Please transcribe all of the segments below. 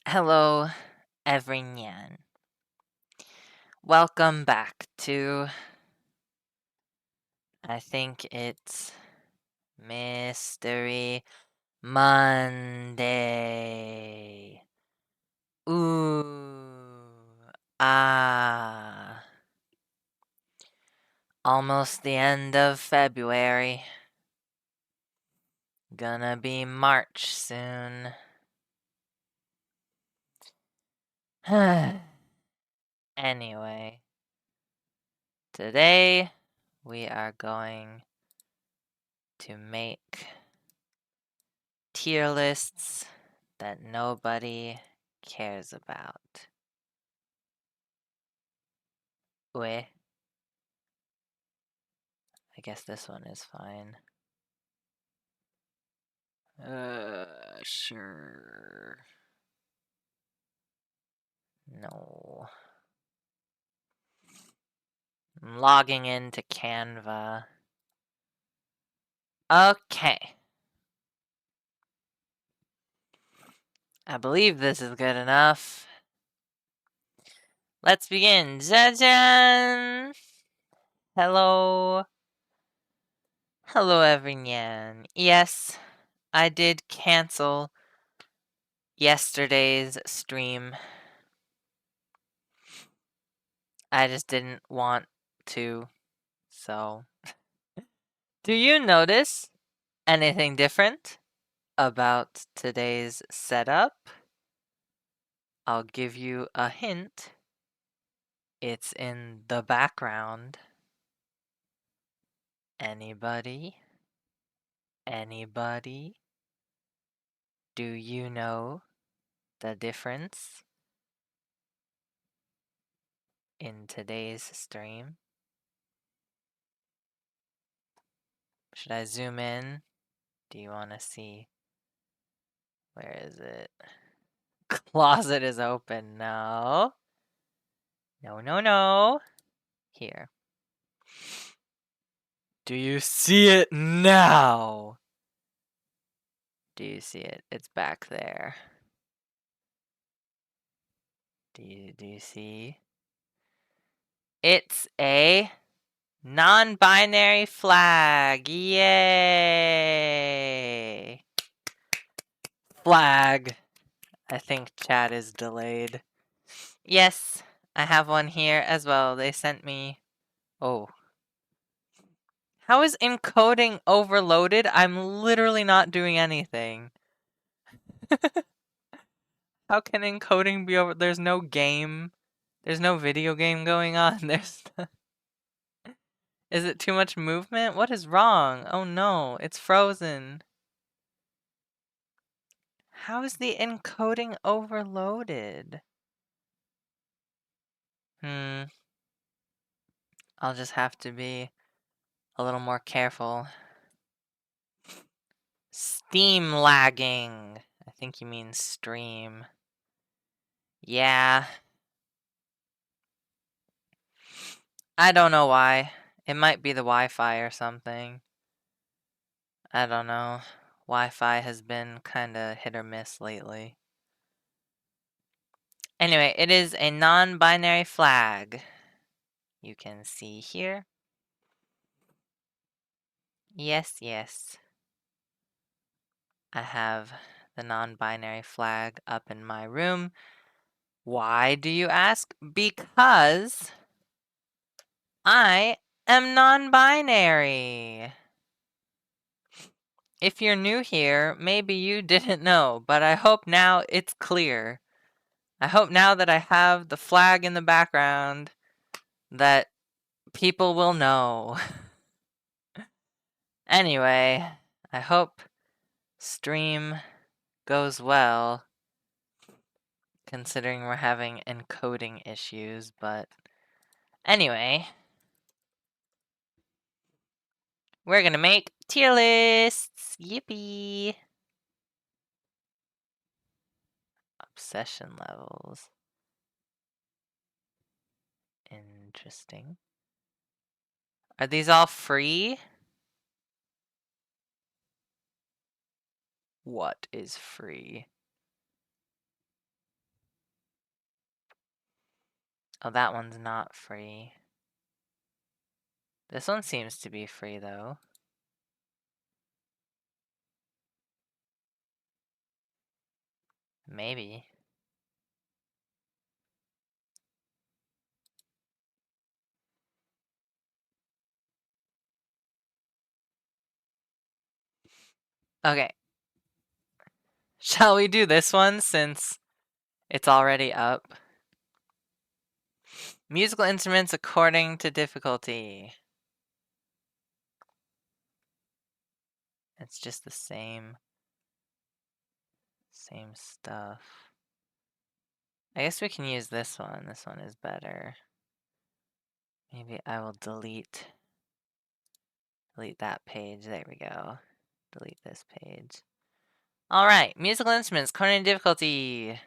Hello, everyone. Welcome back to, I think it's Mystery Monday. Ooh, ah. Almost the end of February. Gonna be March soon. Anyway, today we are going to make tier lists that nobody cares about. Wait, I guess this one is fine. Sure. No. I'm logging into Canva. Okay. I believe this is good enough. Let's begin. Jajan! Hello. Hello, everyone. Yes, I did cancel yesterday's stream. I just didn't want to, so. Do you notice anything different about today's setup? I'll give you a hint. It's in the background. Anybody? Anybody? Do you know the difference in today's stream? Should I zoom in? Do you want to see? Where is it? Closet is open. No. No, no, no. Here. Do you see it now? Do you see it? It's back there. Do you see? It's a non-binary flag. Yay! Flag. I think chat is delayed. Yes, I have one here as well. They sent me. Oh. How is encoding overloaded? I'm literally not doing anything. How can encoding be over? There's no game. There's no video game going on. Is it too much movement? What is wrong? Oh no, it's frozen. How is the encoding overloaded? I'll just have to be a little more careful. Steam lagging. I think you mean stream. Yeah. I don't know why. It might be the Wi-Fi or something. I don't know. Wi-Fi has been kinda hit or miss lately. Anyway, it is a non-binary flag. You can see here. Yes, yes. I have the non-binary flag up in my room. Why, do you ask? Because I am non-binary. If you're new here, maybe you didn't know, but I hope now it's clear. I hope now that I have the flag in the background that people will know. Anyway, I hope stream goes well, considering we're having encoding issues, but anyway, we're gonna make tier lists! Yippee! Obsession levels. Interesting. Are these all free? What is free? Oh, that one's not free. This one seems to be free, though. Maybe. Okay. Shall we do this one since it's already up? Musical instruments according to difficulty. It's just the same stuff. I guess we can use this one. This one is better. Maybe I will delete that page. There we go. Delete this page. All right, musical instruments, according to difficulty.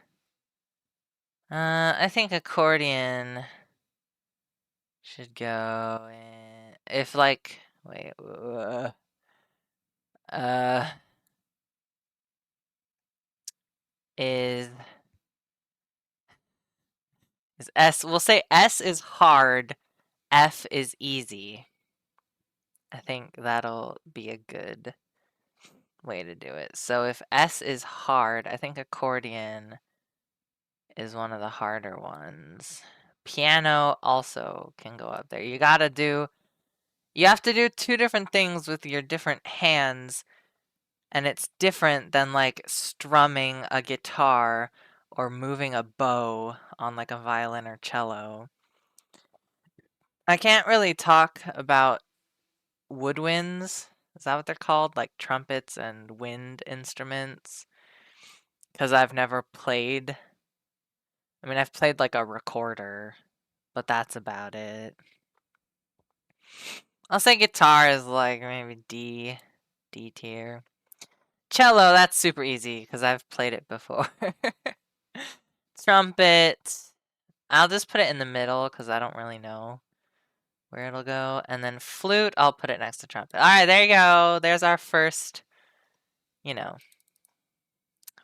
I think accordion should go in. If like, wait, is S? We'll say S is hard, F is easy. I think that'll be a good way to do it. So if S is hard, I think accordion is one of the harder ones. Piano also can go up there. You have to do two different things with your different hands, and it's different than like strumming a guitar or moving a bow on like a violin or cello. I can't really talk about woodwinds. Is that what they're called? Like trumpets and wind instruments? Because I've never played. I mean, I've played like a recorder, but that's about it. I'll say guitar is like maybe D tier. Cello, that's super easy because I've played it before. Trumpet, I'll just put it in the middle because I don't really know where it'll go. And then flute, I'll put it next to trumpet. All right, there you go. There's our first,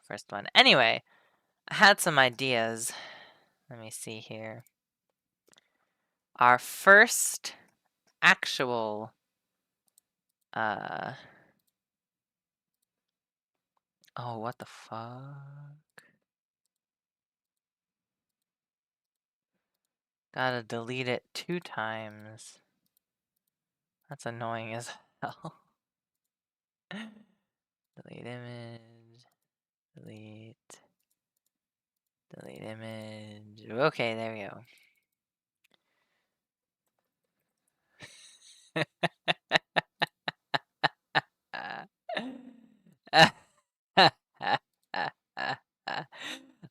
first one. Anyway, I had some ideas. Let me see here. Our first actual oh, what the fuck? Gotta delete it 2 times. That's annoying as hell. Delete image. Delete image. Okay, there we go.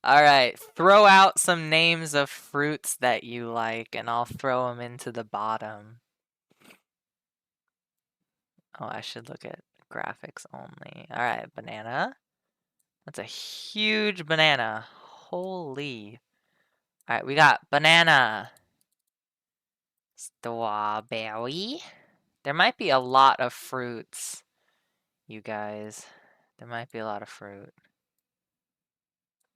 Alright, throw out some names of fruits that you like, and I'll throw them into the bottom. Oh, I should look at graphics only. Alright, banana. That's a huge banana. Holy. Alright, we got banana. Strawberry. There might be a lot of fruits, you guys. There might be a lot of fruit.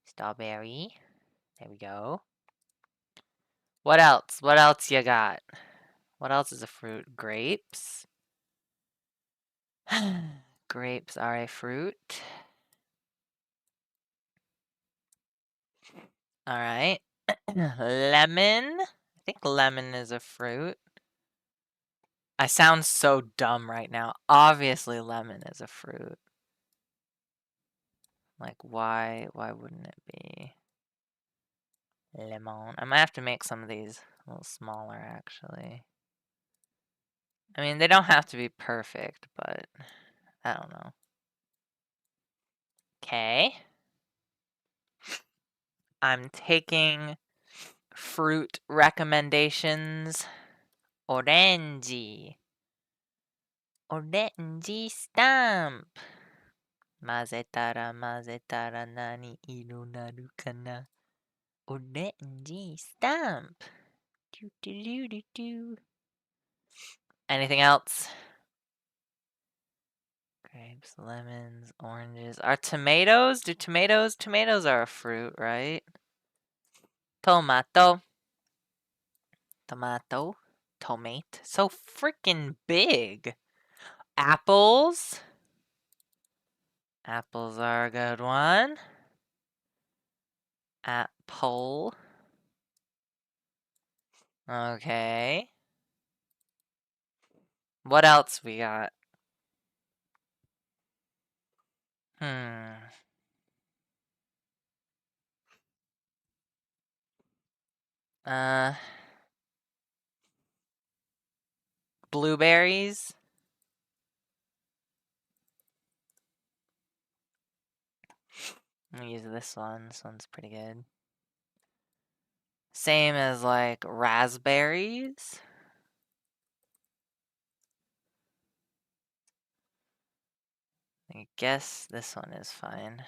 Strawberry. There we go. What else? What else you got? What else is a fruit? Grapes. Grapes are a fruit. Alright. Lemon. I think lemon is a fruit. I sound so dumb right now. Obviously lemon is a fruit. Like, why wouldn't it be? Lemon. I might have to make some of these a little smaller, actually. I mean, they don't have to be perfect, but I don't know. Okay. I'm taking fruit recommendations. Orange. Orange stamp. 混ぜたら何色なるかな。Orange stamp. Do, do, do, do, do. Anything else? Grapes, lemons, oranges. Are tomatoes? Tomatoes are a fruit, right? Tomato. Tomate. So freaking big. Apples. Apples are a good one. Apple. Okay. What else we got? Blueberries. I'm gonna use this one. This one's pretty good. Same as like raspberries. I guess this one is fine.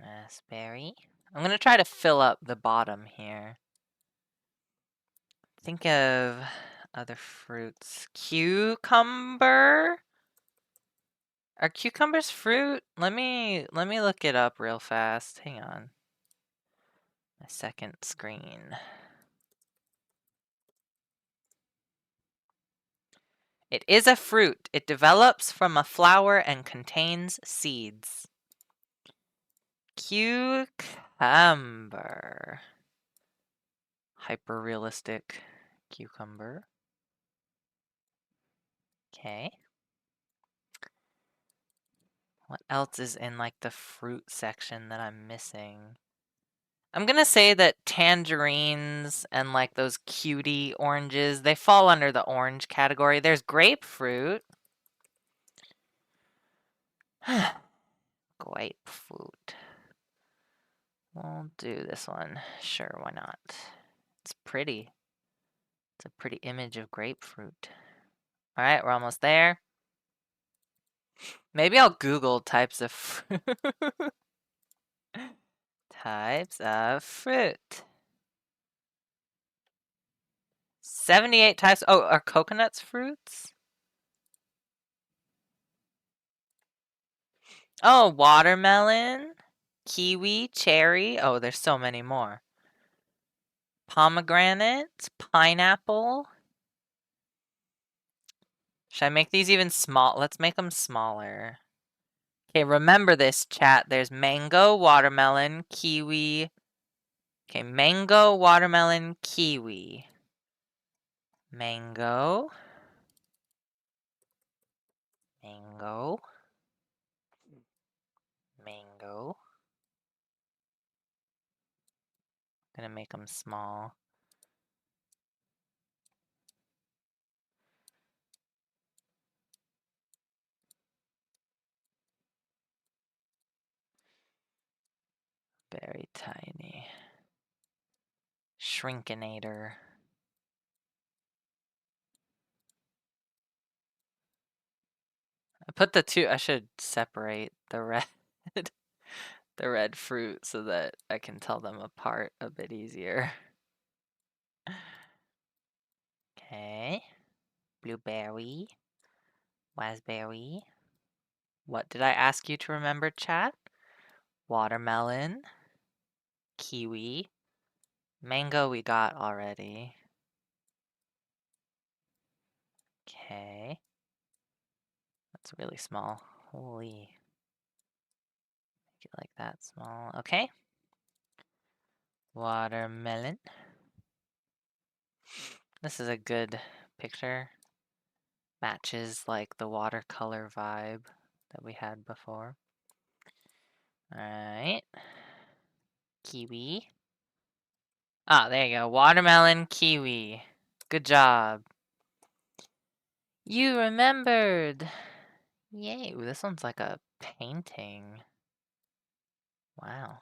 Raspberry. I'm gonna try to fill up the bottom here. Think of other fruits. Cucumber? Are cucumbers fruit? Let me look it up real fast. Hang on. My second screen. It is a fruit. It develops from a flower and contains seeds. Cucumber. Hyper-realistic cucumber. Okay. What else is in like the fruit section that I'm missing? I'm gonna say that tangerines and like those cutie oranges, they fall under the orange category. There's grapefruit. Grapefruit. We'll do this one. Sure, why not? It's pretty. It's a pretty image of grapefruit. All right, we're almost there. Maybe I'll Google types of fruit. Types of fruit. 78 types. Oh, are coconuts fruits? Oh, watermelon, kiwi, cherry. Oh, there's so many more. Pomegranate, pineapple. Should I make these even small? Let's make them smaller. Okay, remember this, chat. There's mango, watermelon, kiwi. Okay, mango, watermelon, kiwi. Mango. Mango. Mango. Gonna make them small. Very tiny. Shrinkinator. I put the two, I should separate the red, the red fruit so that I can tell them apart a bit easier. Okay. Blueberry. Raspberry. What did I ask you to remember, chat? Watermelon. Kiwi. Mango we got already. Okay. That's really small. Holy. Make it like that small. Okay. Watermelon. This is a good picture. Matches like the watercolor vibe that we had before. Alright. Kiwi. Ah, there you go. Watermelon, kiwi. Good job. You remembered. Yay. Ooh, this one's like a painting. Wow.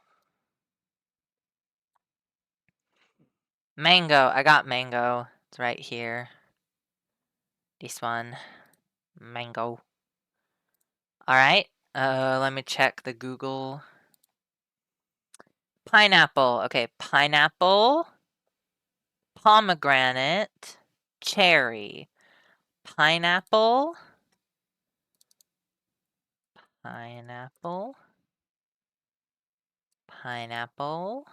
Mango. I got mango. It's right here. This one. Mango. Alright. Let me check the Google. Pineapple. Okay, pineapple. Pomegranate. Cherry. Pineapple. Pineapple. Pineapple.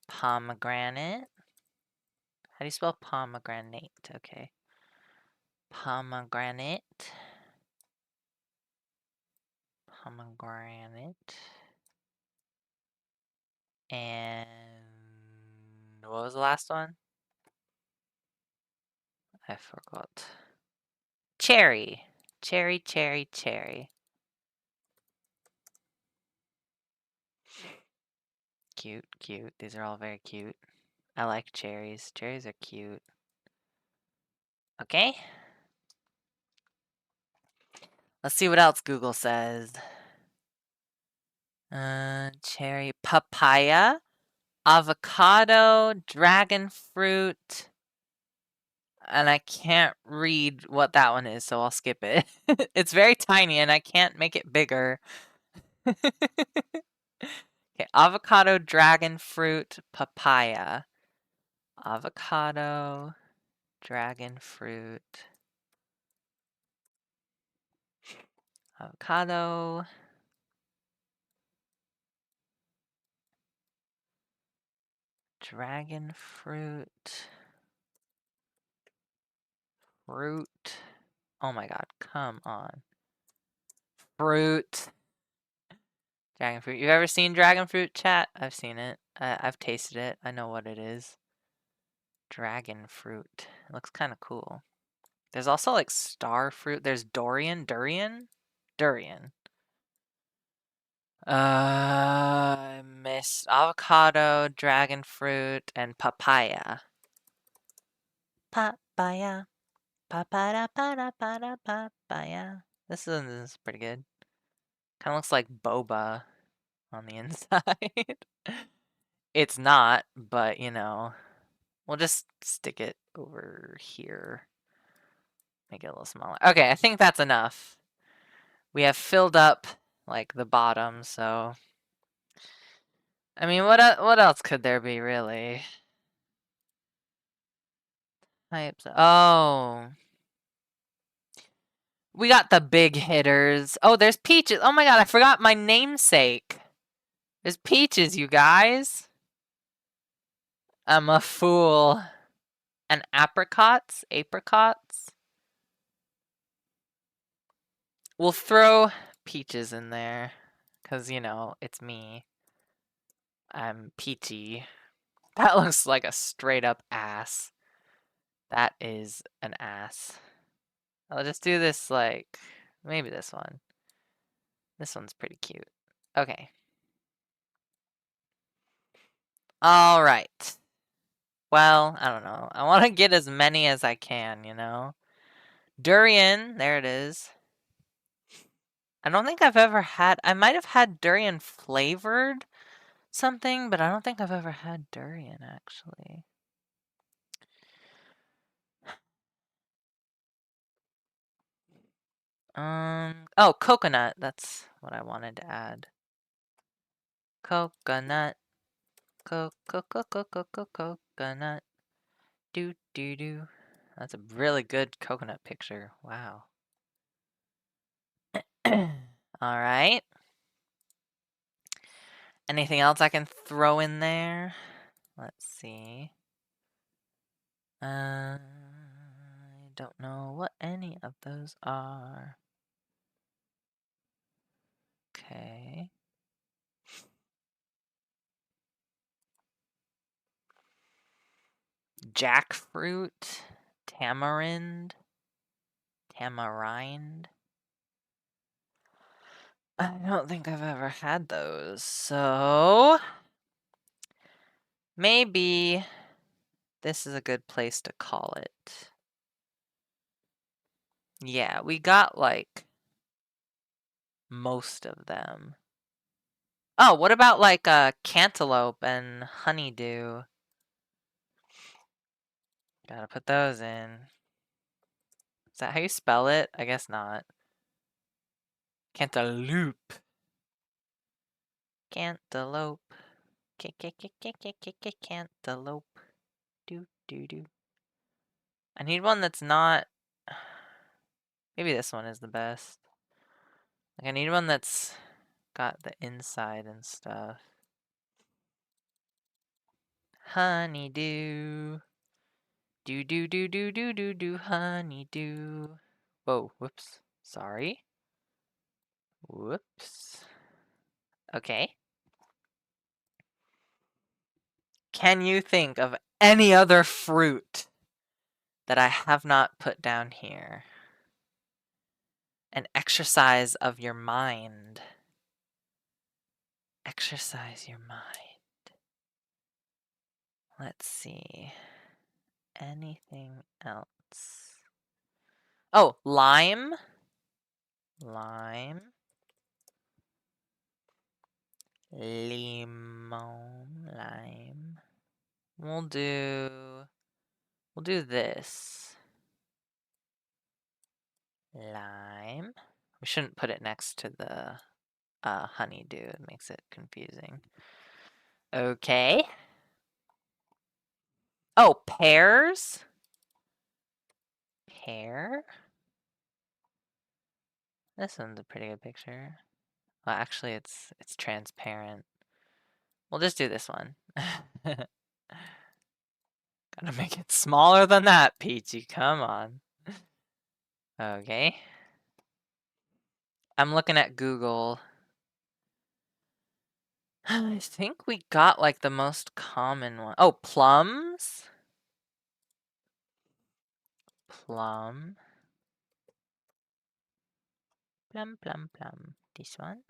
Pomegranate. How do you spell pomegranate? Okay. Pomegranate. Pomegranate. And what was the last one? I forgot. Cherry. Cherry, cherry, cherry. Cute, cute. These are all very cute. I like cherries. Cherries are cute. Okay. Let's see what else Google says. Cherry, papaya, avocado, dragon fruit, and I can't read what that one is, so I'll skip it. It's very tiny and I can't make it bigger. Okay, avocado, dragon fruit, papaya. Avocado, dragon fruit, avocado, dragon fruit, fruit. Oh my god, come on. Fruit. Dragon fruit. You've ever seen dragon fruit, chat? I've seen it. I've tasted it. I know what it is. Dragon fruit. It looks kind of cool. There's also like star fruit. There's durian. Durian? Durian. I missed avocado, dragon fruit, and papaya. Papaya. Papaya, papaya, papaya. This is pretty good. Kind of looks like boba on the inside. It's not, but you know, we'll just stick it over here. Make it a little smaller. Okay, I think that's enough. We have filled up like the bottom, so I mean, what else could there be really? Types. Oh, we got the big hitters. Oh, there's peaches. Oh my god, I forgot my namesake. There's peaches, you guys. I'm a fool. And apricots? Apricots? We'll throw peaches in there. Because, you know, it's me. I'm peachy. That looks like a straight up ass. That is an ass. I'll just do this like, maybe this one. This one's pretty cute. Okay. Alright. Well, I don't know. I want to get as many as I can, you know? Durian, there it is. I don't think I've ever had, I might have had durian flavored something, but I don't think I've ever had durian actually. Oh, coconut. That's what I wanted to add. Coconut. Coconut. Do do do. That's a really good coconut picture. Wow. All right. Anything else I can throw in there? Let's see. I don't know what any of those are. Okay. Jackfruit, tamarind, tamarind. I don't think I've ever had those, so maybe this is a good place to call it. Yeah, we got like most of them. Oh, what about like cantaloupe and honeydew? Gotta put those in. Is that how you spell it? I guess not. Cantaloupe. Cantaloupe. Cantaloupe. Do do do. I need one that's not... Maybe this one is the best. Like, I need one that's got the inside and stuff. Honeydew. Do, honeydew. Whoa, whoops. Sorry. Whoops. Okay. Can you think of any other fruit that I have not put down here? An exercise of your mind. Exercise your mind. Let's see. Anything else? Oh, lime. Lime. Limon. Lime. We'll do this. Lime. We shouldn't put it next to the honeydew. It makes it confusing. Okay. Oh, pears? Pear? This one's a pretty good picture. Well, actually, it's transparent. We'll just do this one. Gotta make it smaller than that, Peachy. Come on. Okay. I'm looking at Google. I think we got like the most common one. Oh, plums? Plum. Plum, plum, plum. This one.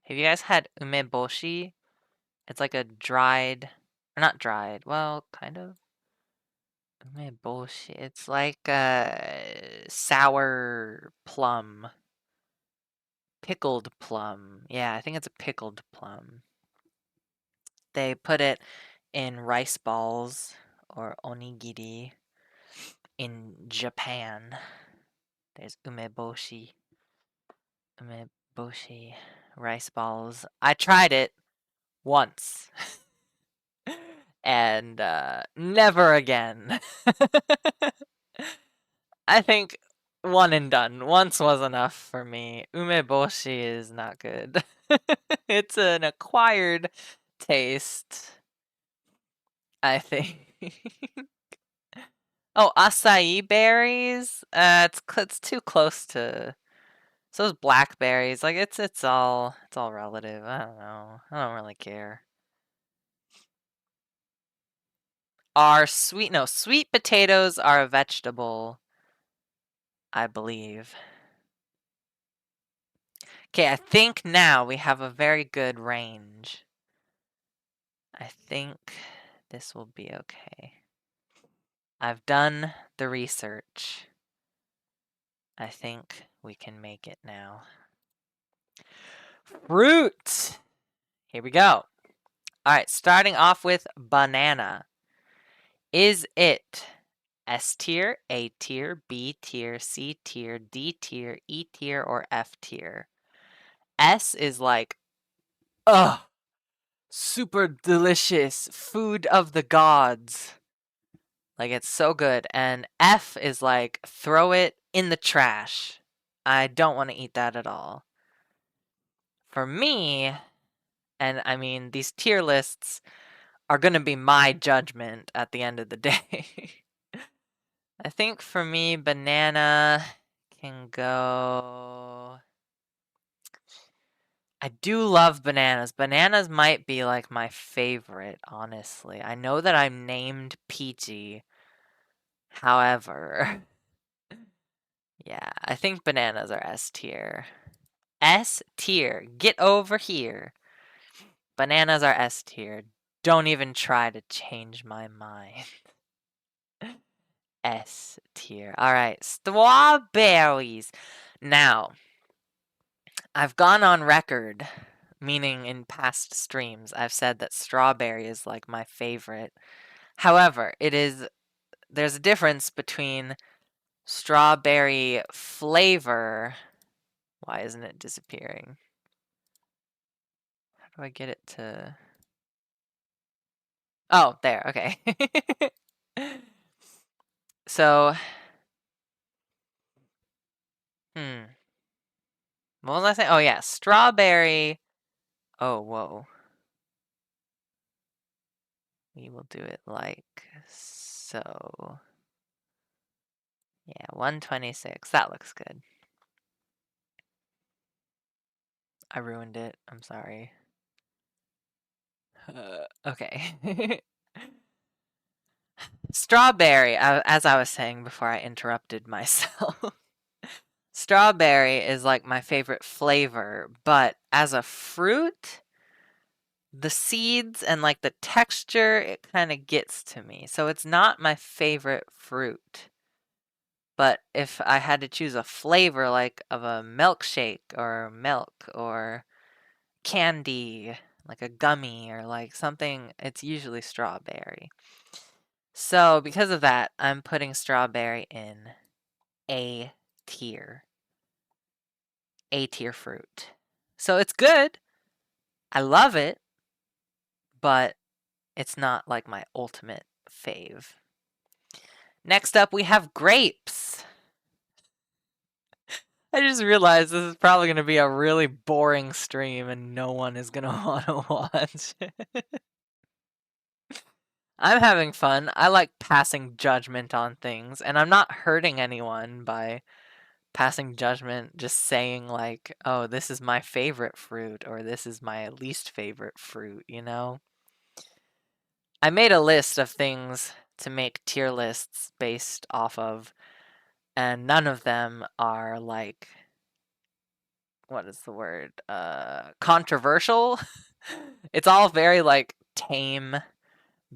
Have you guys had umeboshi? It's like a dried, or not dried, well, kind of. Umeboshi. It's like a sour plum. Pickled plum. Yeah, I think it's a pickled plum. They put it in rice balls or onigiri in Japan. There's umeboshi. Umeboshi rice balls. I tried it once. And never again. I think one and done. Once was enough for me. Umeboshi is not good. It's an acquired taste, I think. Oh, acai berries. It's too close to. So those blackberries, like it's all relative. I don't know. I don't really care. Sweet potatoes are a vegetable, I believe. Okay, I think now we have a very good range. I think this will be okay. I've done the research. I think we can make it now. Fruit! Here we go. Alright, starting off with banana. Is it S tier, A tier, B tier, C tier, D tier, E tier, or F tier? S is like, ugh, super delicious, food of the gods. Like, it's so good. And F is like, throw it in the trash. I don't want to eat that at all. For me, and I mean, these tier lists are going to be my judgment at the end of the day. I think for me, banana can go... I do love bananas. Bananas might be like my favorite, honestly. I know that I'm named Peachy. However, yeah, I think bananas are S tier. S tier. Get over here. Bananas are S tier. Don't even try to change my mind. S tier. Alright, strawberries. Now, I've gone on record, meaning in past streams, I've said that strawberry is like my favorite. However, there's a difference between strawberry flavor. Why isn't it disappearing? How do I get it to... Oh, there, okay. So, what was I saying? Oh yeah, strawberry. Oh, whoa. We will do it like so. Yeah, 126. That looks good. I ruined it. I'm sorry. Okay. Strawberry, as I was saying before I interrupted myself. Strawberry is like my favorite flavor, but as a fruit, the seeds and like the texture, it kind of gets to me. So it's not my favorite fruit. But if I had to choose a flavor like of a milkshake or milk or candy, like a gummy or like something, it's usually strawberry. So because of that, I'm putting strawberry in A tier. A tier fruit. So it's good. I love it, but it's not like my ultimate fave. Next up, we have grapes. I just realized this is probably going to be a really boring stream and no one is going to want to watch. I'm having fun. I like passing judgment on things, and I'm not hurting anyone by passing judgment, just saying, like, oh, this is my favorite fruit or this is my least favorite fruit, you know? I made a list of things to make tier lists based off of, and none of them are like, what is the word? Controversial. It's all very like tame,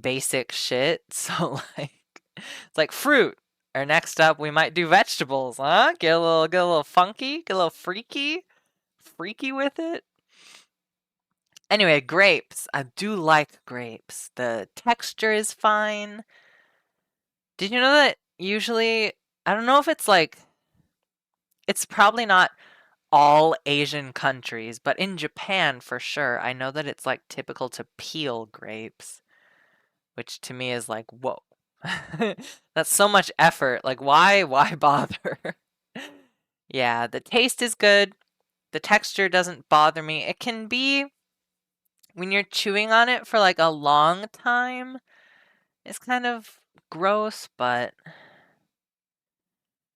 basic shit. So like, it's like fruit. Or next up, we might do vegetables, huh? Get a little funky, get a little freaky with it. Anyway, grapes. I do like grapes. The texture is fine. Did you know that usually, I don't know if it's like, it's probably not all Asian countries, but in Japan for sure, I know that it's like typical to peel grapes, which to me is like, whoa. That's so much effort. Like why bother? Yeah, the taste is good. The texture doesn't bother me. It can be when you're chewing on it for like a long time, it's kind of gross, but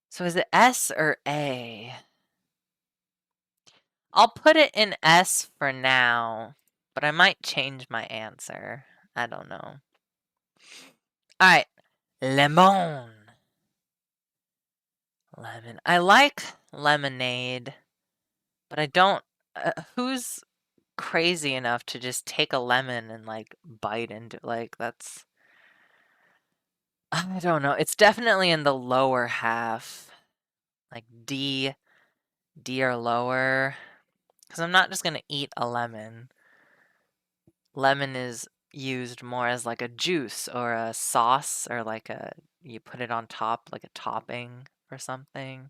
so is it S or A? I'll put it in S for now, but I might change my answer. I don't know. Alright, lemon. Lemon. I like lemonade, but I don't. Who's crazy enough to just take a lemon and like bite into like that's. I don't know. It's definitely in the lower half, like D or lower, because I'm not just gonna eat a lemon. Lemon is used more as like a juice or a sauce or like a you put it on top like a topping or something.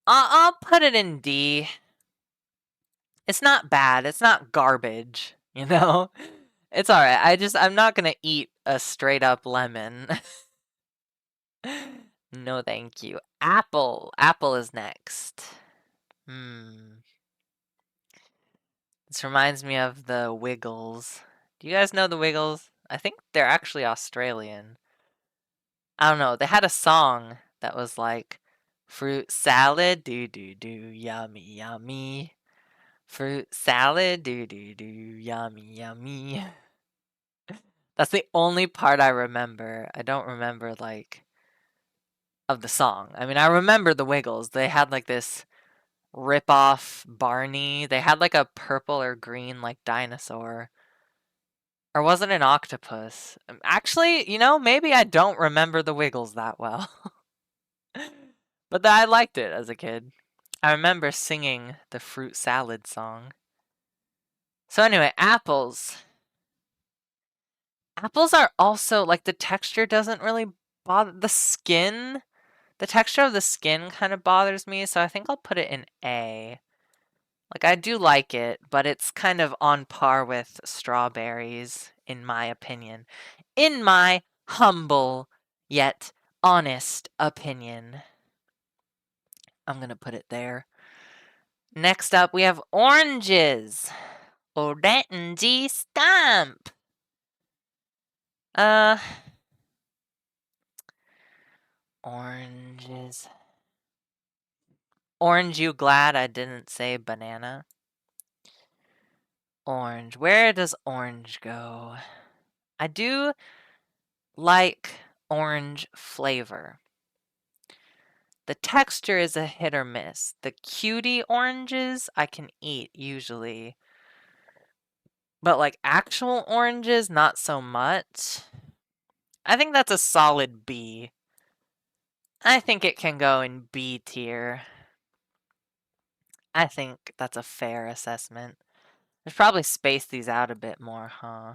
I'll put it in D. It's not bad. It's not garbage, you know? It's all right. I'm not going to eat a straight up lemon. No, thank you. Apple. Apple is next. This reminds me of the Wiggles. Do you guys know the Wiggles? I think they're actually Australian. I don't know. They had a song that was like fruit salad, do do do, yummy yummy. Fruit salad, do do do, yummy yummy. That's the only part I remember. I don't remember like of the song. I mean, I remember the Wiggles. They had like this rip off Barney. They had like a purple or green like dinosaur. Or was it an octopus? Actually, you know, maybe I don't remember the Wiggles that well. But I liked it as a kid. I remember singing the fruit salad song. So anyway, apples. Apples are also like the texture doesn't really bother the skin. The texture of the skin kind of bothers me, so I think I'll put it in A. Like I do like it, but it's kind of on par with strawberries in my opinion. In my humble yet honest opinion. I'm gonna put it there. Next up, we have oranges. Orange stamp. Oranges. Orange, you glad I didn't say banana? Orange. Where does orange go? I do like orange flavor. The texture is a hit or miss. The cutie oranges I can eat usually. But like actual oranges, not so much. I think that's a solid B. I think it can go in B tier. I think that's a fair assessment. There's probably space these out a bit more, huh?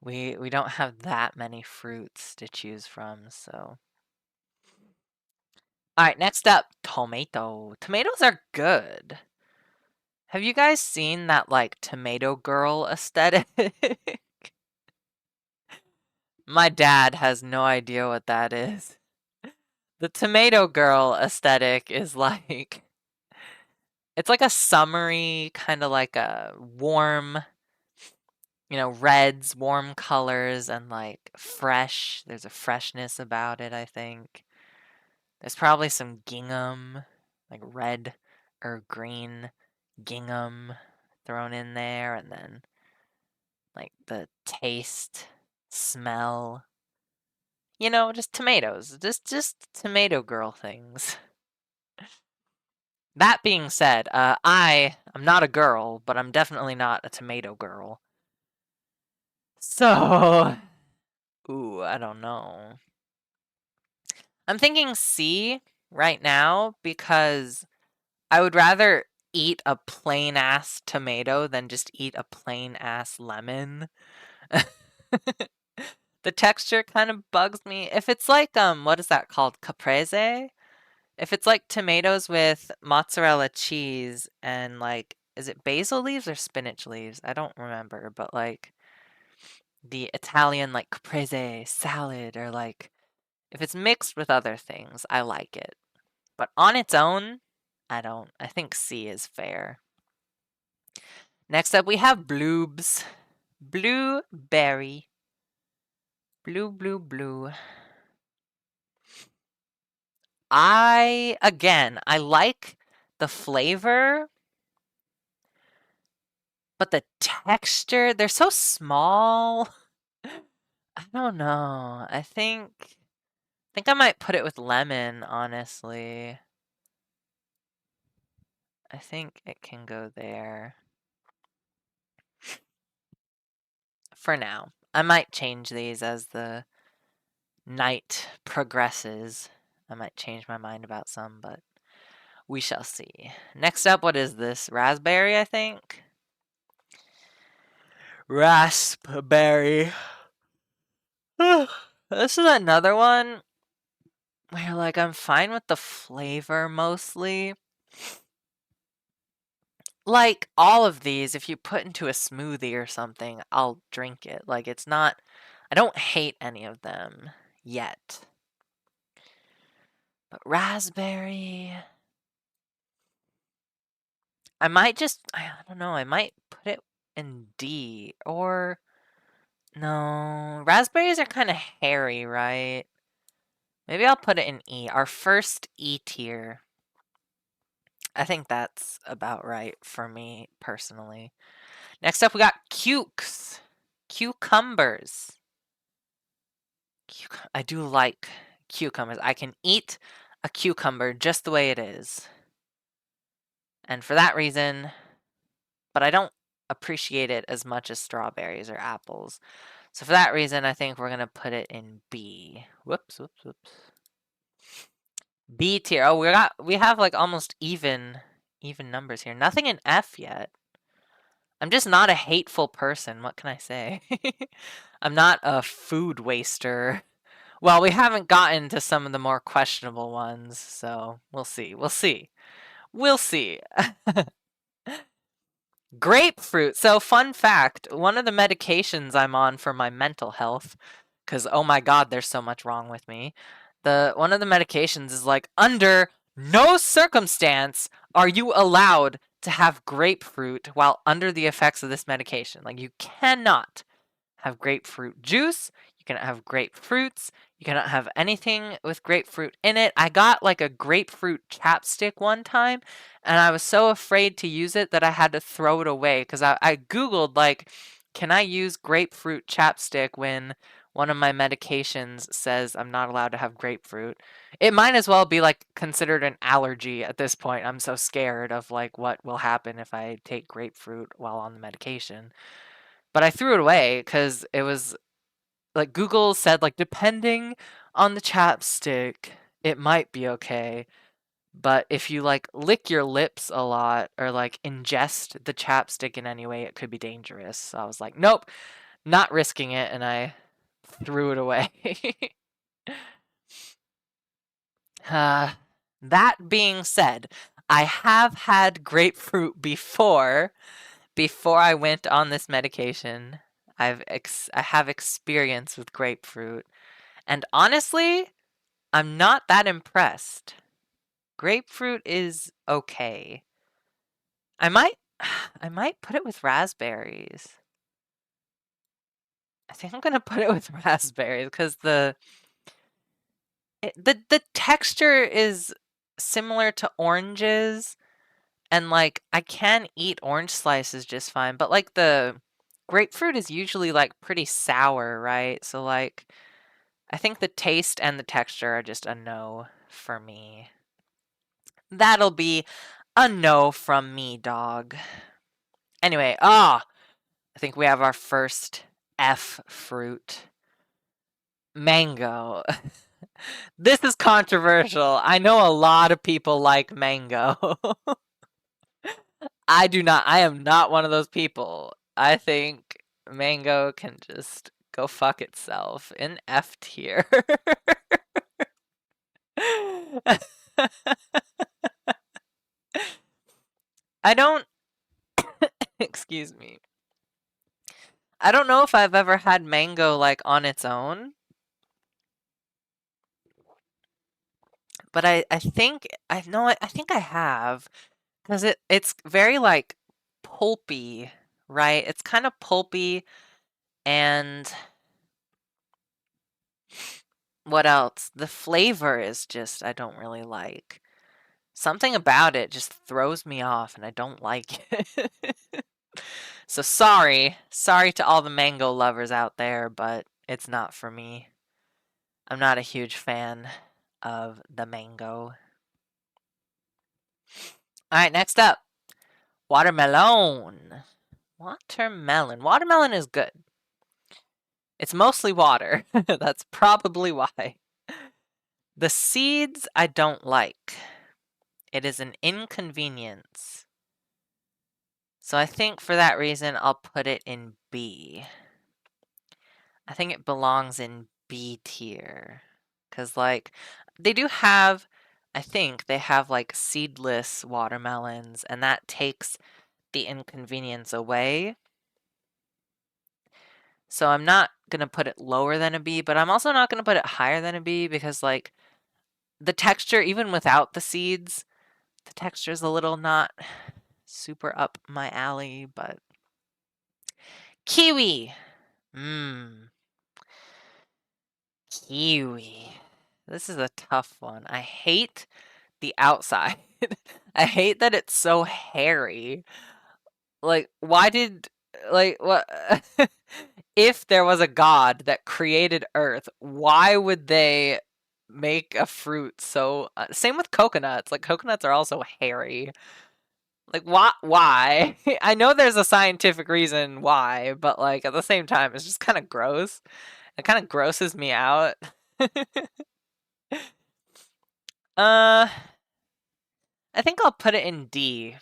We don't have that many fruits to choose from, so. Alright, next up, tomato. Tomatoes are good. Have you guys seen that, like, tomato girl aesthetic? My dad has no idea what that is. The tomato girl aesthetic is like, it's like a summery, kind of like a warm, reds, warm colors, and like fresh. There's a freshness about it, I think. There's probably some gingham, like red or green gingham thrown in there, and then like the taste, smell. Just tomatoes. Just tomato girl things. That being said, I'm not a girl, but I'm definitely not a tomato girl. So, ooh, I don't know. I'm thinking C right now because I would rather eat a plain ass tomato than just eat a plain ass lemon. The texture kind of bugs me. If it's like what is that called? Caprese? If it's like tomatoes with mozzarella cheese and like is it basil leaves or spinach leaves? I don't remember, but like the Italian like caprese salad or like if it's mixed with other things, I like it. But on its own, I don't. I think C is fair. Next up we have bloobs. Blueberry. Blue. I like the flavor, but the texture, they're so small. I don't know. I think I might put it with lemon, honestly. I think it can go there. For now. I might change these as the night progresses. I might change my mind about some, but we shall see. Next up, what is this? Raspberry, I think? Raspberry. This is another one where, like, I'm fine with the flavor mostly. Like, all of these, if you put into a smoothie or something, I'll drink it. Like, it's not... I don't hate any of them yet. But raspberry... I might just... I don't know, I might put it in D, or... No, raspberries are kind of hairy, right? Maybe I'll put it in E, our first E tier. I think that's about right for me, personally. Next up, we got cukes. Cucumbers. I do like cucumbers. I can eat a cucumber just the way it is. And for that reason, but I don't appreciate it as much as strawberries or apples. So for that reason, I think we're going to put it in B. Whoops. B tier. Oh, we have like almost even numbers here. Nothing in F yet. I'm just not a hateful person. What can I say? I'm not a food waster. Well, we haven't gotten to some of the more questionable ones, so we'll see. Grapefruit. So, fun fact, one of the medications I'm on for my mental health because oh my god, there's so much wrong with me. One of the medications is like, under no circumstance are you allowed to have grapefruit while under the effects of this medication. Like, you cannot have grapefruit juice, you cannot have grapefruits, you cannot have anything with grapefruit in it. I got like a grapefruit chapstick one time, and I was so afraid to use it that I had to throw it away because I Googled, like, can I use grapefruit chapstick when one of my medications says I'm not allowed to have grapefruit? It might as well be like considered an allergy at this point. I'm so scared of like what will happen if I take grapefruit while on the medication. But I threw it away because it was like Google said, like, depending on the chapstick, it might be okay. But if you like lick your lips a lot or like ingest the chapstick in any way, it could be dangerous. So I was like, nope, not risking it, and I threw it away. That being said, I have had grapefruit before I went on this medication. I have experience with grapefruit, and honestly, I'm not that impressed. Grapefruit is okay. I might I might put it with raspberries. I think I'm gonna put it with raspberries because the texture is similar to oranges, and like I can eat orange slices just fine, but like the grapefruit is usually like pretty sour, right? So like I think the taste and the texture are just a no for me. That'll be a no from me, dog. Anyway, I think we have our first F fruit. Mango. This is controversial. I know a lot of people like mango. I do not. I am not one of those people. I think mango can just go fuck itself in F tier. I don't. Excuse me. I don't know if I've ever had mango like on its own, but I think I know I think I have because it's very like pulpy, right? It's kind of pulpy, and what else? The flavor is just I don't really like. Something about it just throws me off and I don't like it. So sorry to all the mango lovers out there, but it's not for me. I'm not a huge fan of the mango. All right, next up, watermelon. Watermelon is good. It's mostly water. That's probably why. The seeds I don't like. It is an inconvenience. So I think for that reason, I'll put it in B. I think it belongs in B tier. Because, like, they do have, I think they have, like, seedless watermelons, and that takes the inconvenience away. So I'm not going to put it lower than a B, but I'm also not going to put it higher than a B because, like, the texture, even without the seeds, the texture's a little not super up my alley, but kiwi. Mmm. Kiwi. This is a tough one. I hate the outside. I hate that it's so hairy. Like, why did, like, what? If there was a god that created Earth, why would they make a fruit so. Same with coconuts. Like, coconuts are also hairy. Like, why? I know there's a scientific reason why, but, like, at the same time, it's just kind of gross. It kind of grosses me out. uh, I think I'll put it in D,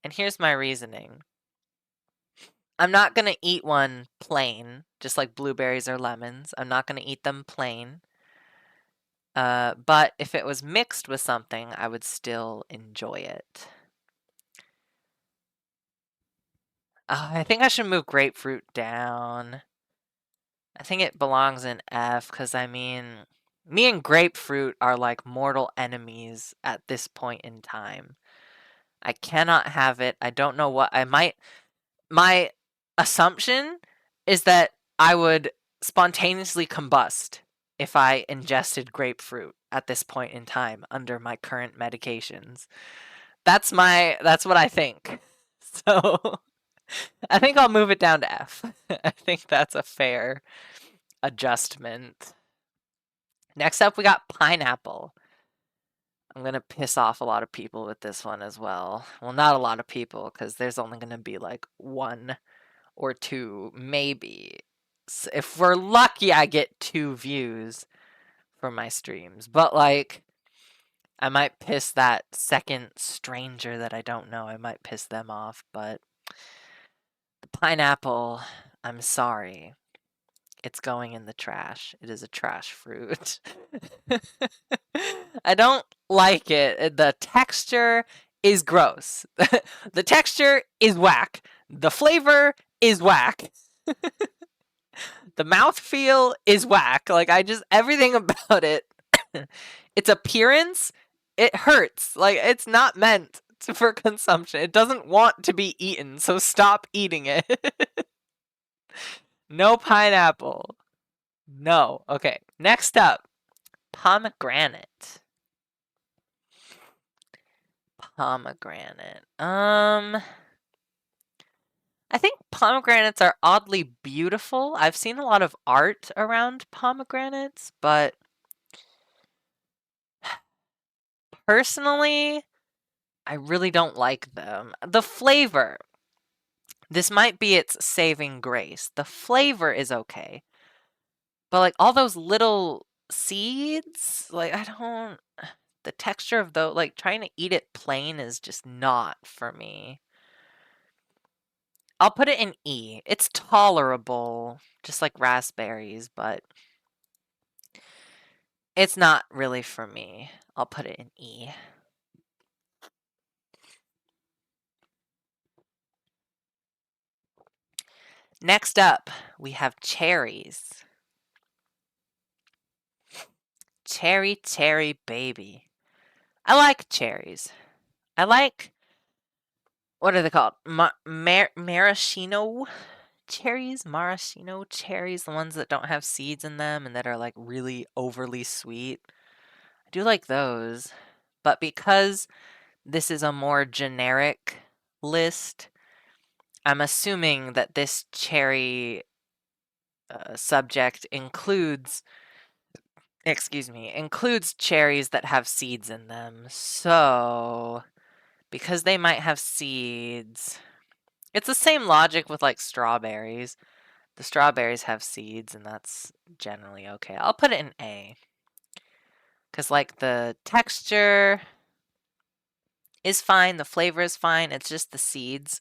and here's my reasoning. I'm not gonna eat one plain, just like blueberries or lemons. I'm not gonna eat them plain. But if it was mixed with something, I would still enjoy it. I think I should move grapefruit down. I think it belongs in F because, I mean, me and grapefruit are like mortal enemies at this point in time. I cannot have it. I don't know what I might. My assumption is that I would spontaneously combust if I ingested grapefruit at this point in time under my current medications. That's what I think. So I think I'll move it down to F. I think that's a fair adjustment. Next up, we got pineapple. I'm going to piss off a lot of people with this one as well. Well, not a lot of people, because there's only going to be like 1 or 2, maybe. So if we're lucky, I get 2 views for my streams. But like, I might piss that second stranger that I don't know. I might piss them off, but the pineapple, I'm sorry. It's going in the trash. It is a trash fruit. I don't like it. The texture is gross. The texture is whack. The flavor is whack. The mouthfeel is whack. Like, everything about it, its appearance, it hurts. Like, it's not meant for consumption. It doesn't want to be eaten, so stop eating it. No pineapple. No. Okay. Next up, pomegranate. Pomegranate. I think pomegranates are oddly beautiful. I've seen a lot of art around pomegranates, but personally, I really don't like them. The flavor. This might be its saving grace. The flavor is okay. But like all those little seeds, like I don't the texture of those, like trying to eat it plain is just not for me. I'll put it in E. It's tolerable, just like raspberries, but it's not really for me. I'll put it in E. Next up, we have cherries. Cherry baby. I like cherries. I like, what are they called? Maraschino cherries? Maraschino cherries, the ones that don't have seeds in them and that are like really overly sweet. I do like those. But because this is a more generic list, I'm assuming that this cherry subject includes cherries that have seeds in them. So, because they might have seeds, it's the same logic with like strawberries. The strawberries have seeds, and that's generally okay. I'll put it in A. Because, like, the texture is fine, the flavor is fine, it's just the seeds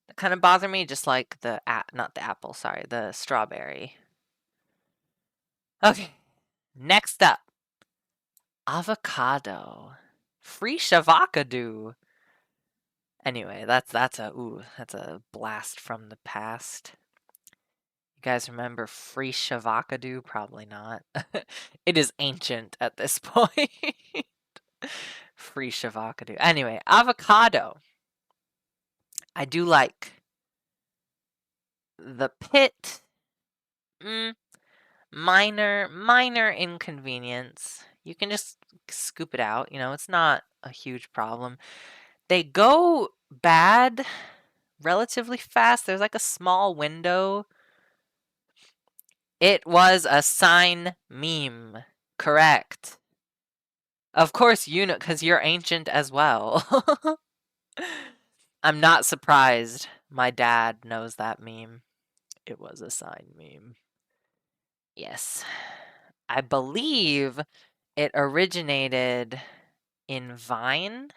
that kind of bother me, just like not the apple, sorry, the strawberry. Okay, next up, avocado. Free shavacado. Anyway, that's a blast from the past. You guys remember free shavacado? Probably not. It is ancient at this point. Free shavacado. Anyway, avocado. I do like the pit. Minor inconvenience. You can just scoop it out. It's not a huge problem. They go bad relatively fast. There's like a small window. It was a sign meme. Correct. Of course you know, because you're ancient as well. I'm not surprised my dad knows that meme. It was a sign meme. Yes. I believe it originated in Vine,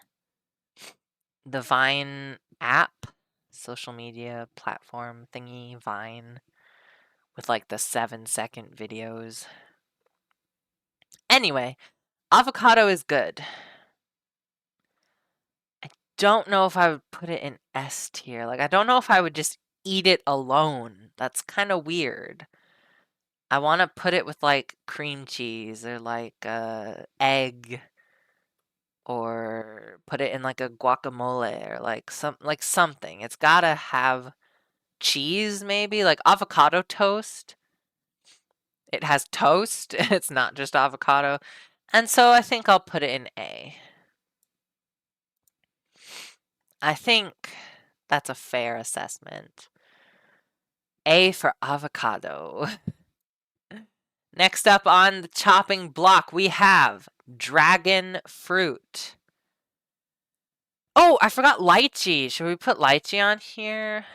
the Vine app, social media platform thingy, Vine, with like the 7-second videos. Anyway, avocado is good. I don't know if I would put it in S tier. Like, I don't know if I would just eat it alone. That's kind of weird. I want to put it with like cream cheese or like egg, or put it in like a guacamole or like something. It's gotta have cheese, maybe like avocado toast. It has toast. It's not just avocado. And so I think I'll put it in A. I think that's a fair assessment. A for avocado. Next up on the chopping block, we have dragon fruit. Oh, I forgot lychee. Should we put lychee on here?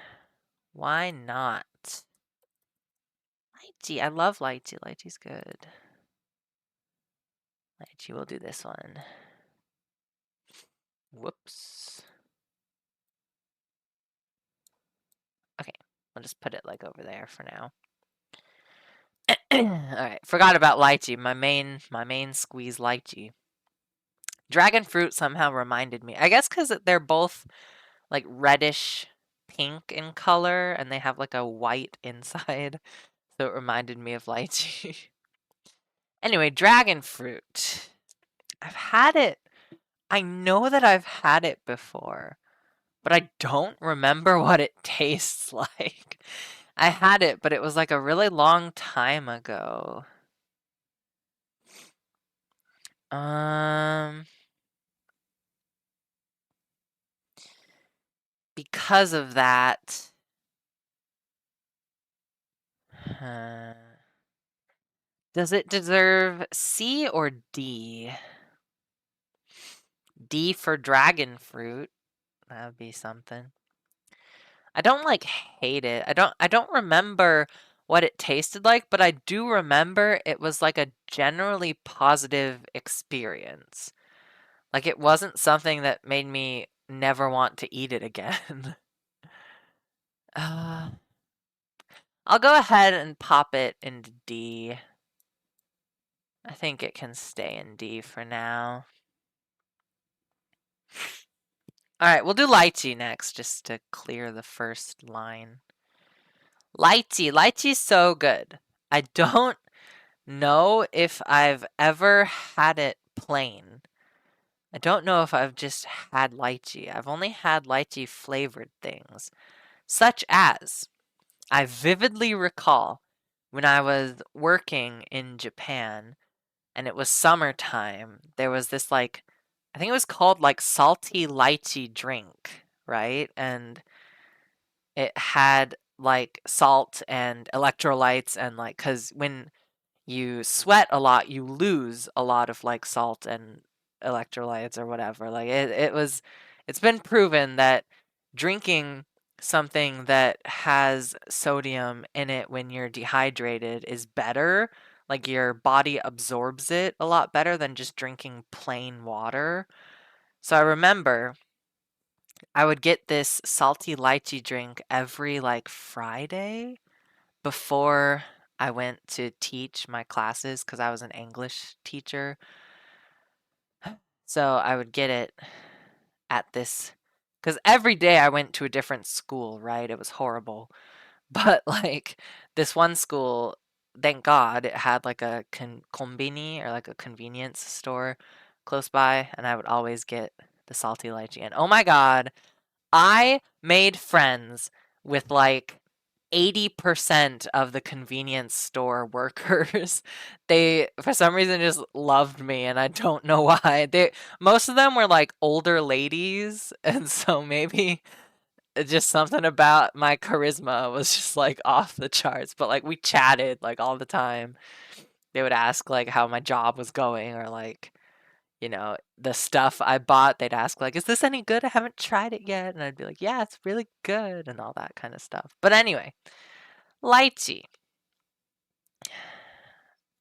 Why not? Lychee. I love lychee. Lychee's good. Lychee, we'll do this one. Whoops. Okay, I'll just put it like over there for now. Alright, forgot about lychee. My main squeeze lychee. Dragon fruit somehow reminded me. I guess because they're both like reddish pink in color and they have like a white inside. So it reminded me of lychee. Anyway, dragon fruit. I've had it. I know that I've had it before, but I don't remember what it tastes like. I had it, but it was like a really long time ago. Because of that, does it deserve C or D? D for dragon fruit. That would be something. I don't like hate it. I don't remember what it tasted like, but I do remember it was like a generally positive experience. Like it wasn't something that made me never want to eat it again. I'll go ahead and pop it into D. I think it can stay in D for now. Alright, we'll do lychee next, just to clear the first line. Lychee. Lychee's so good. I don't know if I've ever had it plain. I don't know if I've just had lychee. I've only had lychee flavored things, such as I vividly recall when I was working in Japan and it was summertime, there was this like, I think it was called like salty lychee drink, right? And it had like salt and electrolytes and like, because when you sweat a lot, you lose a lot of like salt and electrolytes or whatever. Like it's been proven that drinking something that has sodium in it when you're dehydrated is better. Like your body absorbs it a lot better than just drinking plain water. So I remember I would get this salty lychee drink every like Friday before I went to teach my classes because I was an English teacher. So I would get it at this, because every day I went to a different school, right? It was horrible. But like this one school, thank God, it had like a konbini or like a convenience store close by, and I would always get the salty lychee. And oh my God, I made friends with like 80% of the convenience store workers. They, for some reason, just loved me, and I don't know why. Most of them were like older ladies, and so maybe just something about my charisma was just like off the charts. But like we chatted like all the time. They would ask like how my job was going, or like, the stuff I bought, they'd ask like, "Is this any good? I haven't tried it yet." And I'd be like, "Yeah, it's really good," and all that kind of stuff. But anyway, lychee.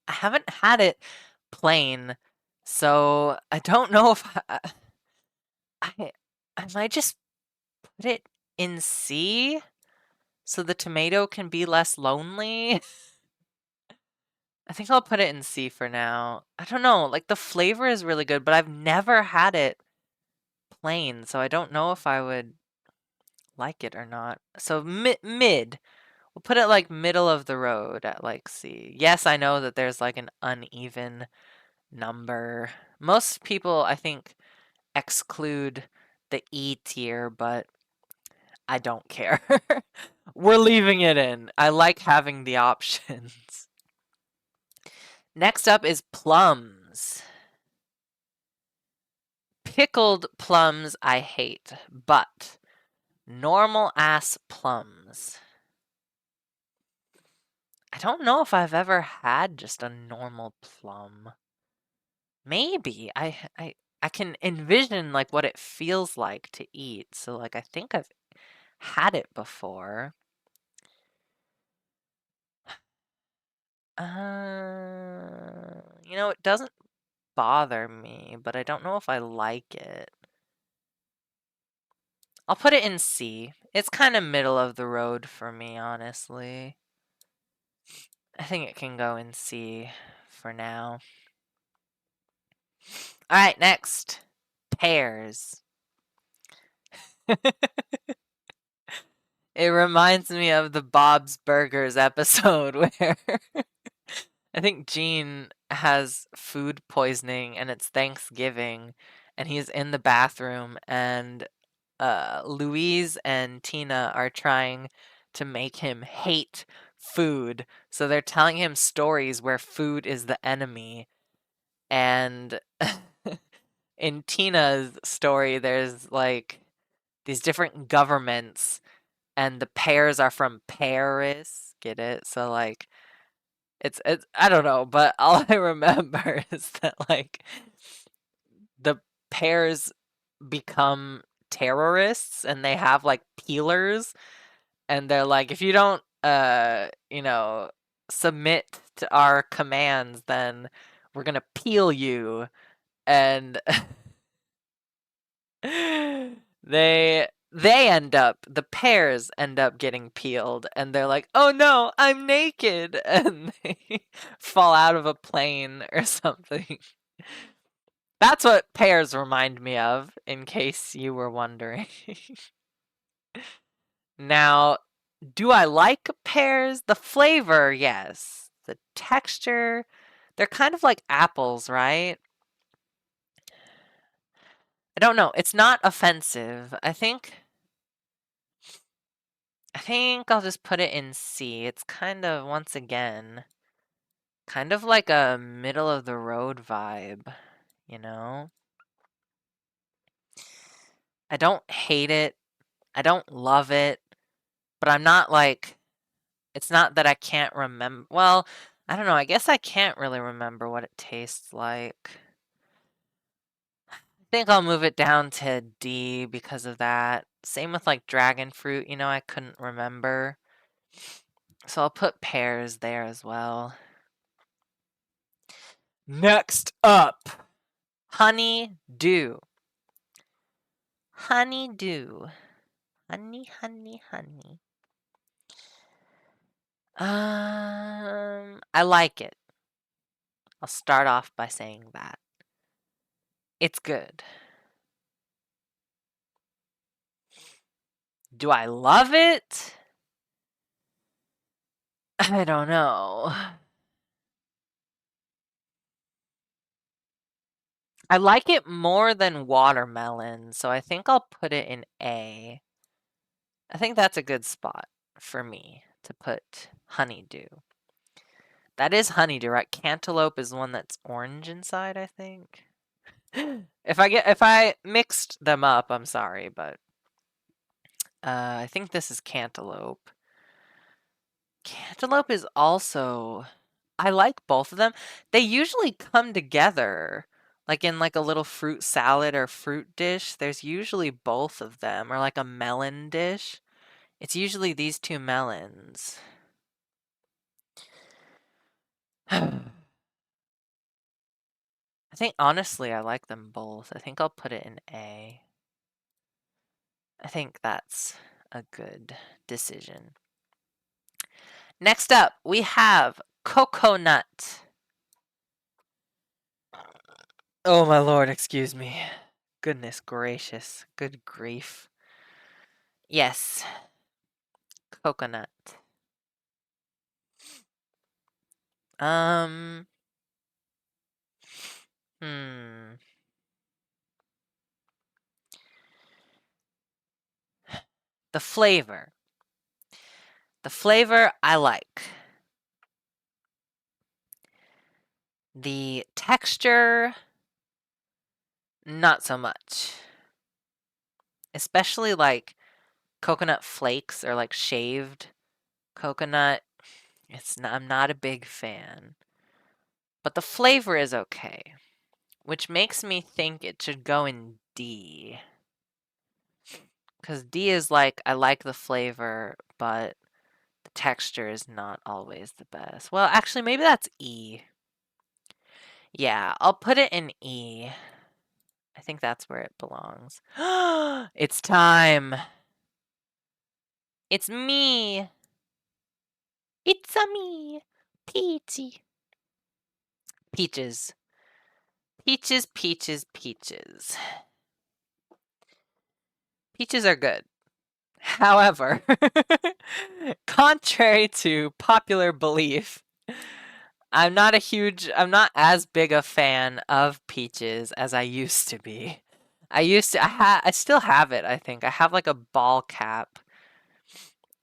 I haven't had it plain, so I don't know if I might just put it in C so the tomato can be less lonely. I think I'll put it in C for now. I don't know, like the flavor is really good, but I've never had it plain, so I don't know if I would like it or not. So mid. We'll put it like middle of the road at like C. Yes, I know that there's like an uneven number. Most people, I think, exclude the E tier, but I don't care. We're leaving it in. I like having the options. Next up is plums. Pickled plums I hate, but normal ass plums. I don't know if I've ever had just a normal plum. Maybe. I can envision like what it feels like to eat. So like I think I've had it before. It doesn't bother me, but I don't know if I like it. I'll put it in C. It's kind of middle of the road for me, honestly. I think it can go in C for now. All right, next. Pears. It reminds me of the Bob's Burgers episode where I think Gene has food poisoning and it's Thanksgiving and he's in the bathroom and Louise and Tina are trying to make him hate food. So they're telling him stories where food is the enemy. And in Tina's story, there's like these different governments, and the pears are from Paris. Get it? So like it's I don't know, but all I remember is that like the pears become terrorists and they have like peelers and they're like if you don't submit to our commands then we're going to peel you and the pears end up getting peeled and they're like, "Oh no, I'm naked." And they fall out of a plane or something. That's what pears remind me of, in case you were wondering. Now, do I like pears? The flavor, yes. The texture, they're kind of like apples, right? I don't know. It's not offensive. I think I'll just put it in C. It's kind of, once again, kind of like a middle of the road vibe, you know? I don't hate it. I don't love it, but I'm not like, it's not that I can't remember. Well, I don't know. I guess I can't really remember what it tastes like. I think I'll move it down to D because of that. Same with like dragon fruit, I couldn't remember. So I'll put pears there as well. Next up, honey dew. Honey dew. Honey, honey, honey. I like it. I'll start off by saying that. It's good. Do I love it? I don't know. I like it more than watermelon, so I think I'll put it in A. I think that's a good spot for me to put honeydew. That is honeydew, right? Cantaloupe is one that's orange inside, I think. If I mixed them up, I'm sorry, but I think this is cantaloupe. Cantaloupe is also I like both of them. They usually come together. Like in like a little fruit salad or fruit dish, there's usually both of them or like a melon dish. It's usually these two melons. I think honestly I like them both. I think I'll put it in A. I think that's a good decision. Next up, we have coconut. Oh my lord, excuse me. Goodness gracious. Good grief. Yes. Coconut. Um. Hmm. The flavor. The flavor I like. The texture, not so much. Especially like coconut flakes or like shaved coconut. I'm not a big fan. But the flavor is okay, which makes me think it should go in D. Because D is like, I like the flavor, but the texture is not always the best. Well, actually, maybe that's E. Yeah, I'll put it in E. I think that's where it belongs. It's time. It's me. It's a me. Peachy. Peaches. Peaches, peaches, peaches. Peaches are good. However, contrary to popular belief, I'm not as big a fan of peaches as I used to be. I still have it, I think. I have like a ball cap,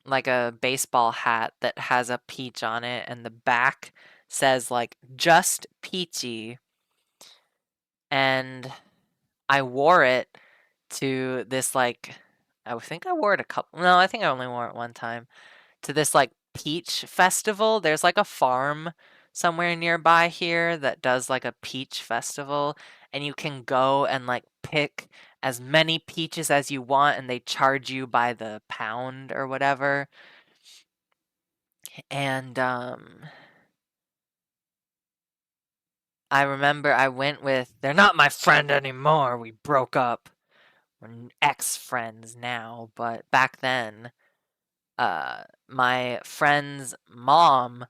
like a baseball hat that has a peach on it, and the back says like just peachy. And I wore it to this like, I think I wore it no, I think I only wore it one time to this like peach festival. There's like a farm somewhere nearby here that does like a peach festival, and you can go and like pick as many peaches as you want, and they charge you by the pound or whatever. And I remember I went with, they're not my friend anymore. We broke up. We're ex-friends now, but back then, my friend's mom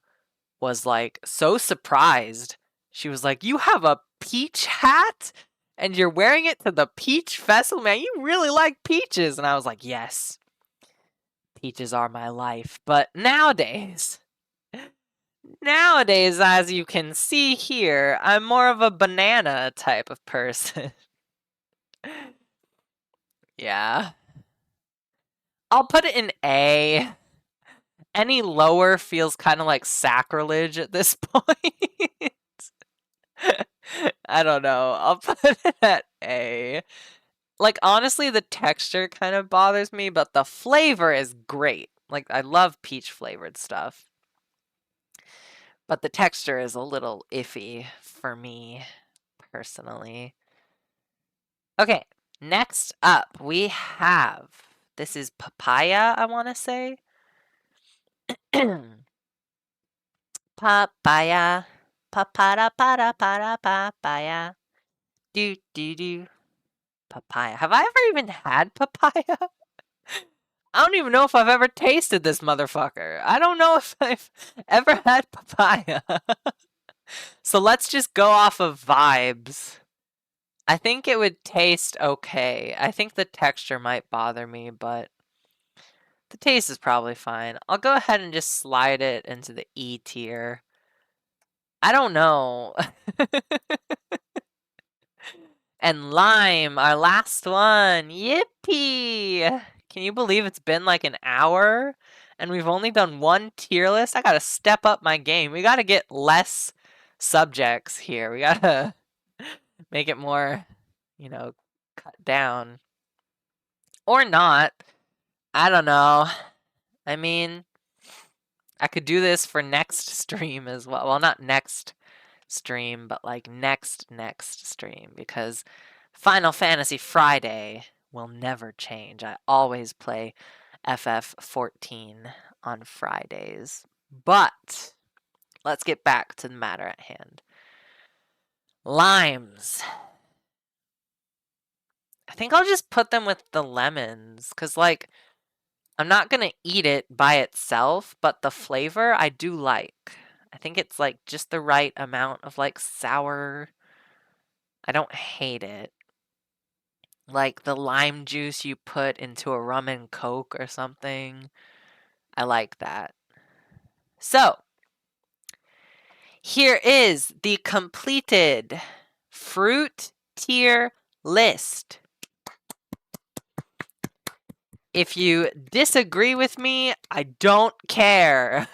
was like so surprised. She was like, "You have a peach hat and you're wearing it to the peach festival? Man, you really like peaches." And I was like, "Yes. Peaches are my life." But nowadays, as you can see here, I'm more of a banana type of person. Yeah. I'll put it in A. Any lower feels kind of like sacrilege at this point. I don't know. I'll put it at A. Like, honestly, the texture kind of bothers me, but the flavor is great. Like, I love peach flavored stuff. But the texture is a little iffy for me, personally. Okay, next up, we have, this is papaya, I want to say. Papaya. Papaya, para, para, papaya. Do, do, do. Papaya. Have I ever even had papaya? I don't even know if I've ever tasted this motherfucker. I don't know if I've ever had papaya. So let's just go off of vibes. I think it would taste okay. I think the texture might bother me, but the taste is probably fine. I'll go ahead and just slide it into the E tier. I don't know. And lime, our last one. Yippee! Can you believe it's been like an hour and we've only done one tier list? I gotta step up my game. We gotta get less subjects here. We gotta make it more, cut down. Or not. I don't know. I mean, I could do this for next stream as well. Well, not next stream, but like next stream, because Final Fantasy Friday will never change. I always play FF14 on Fridays. But let's get back to the matter at hand. Limes. I think I'll just put them with the lemons, because like I'm not gonna eat it by itself, but the flavor I do like. I think it's like just the right amount of like sour. I don't hate it. Like the lime juice you put into a rum and coke or something. I like that. So, Here is the completed fruit tier list. If you disagree with me, I don't care.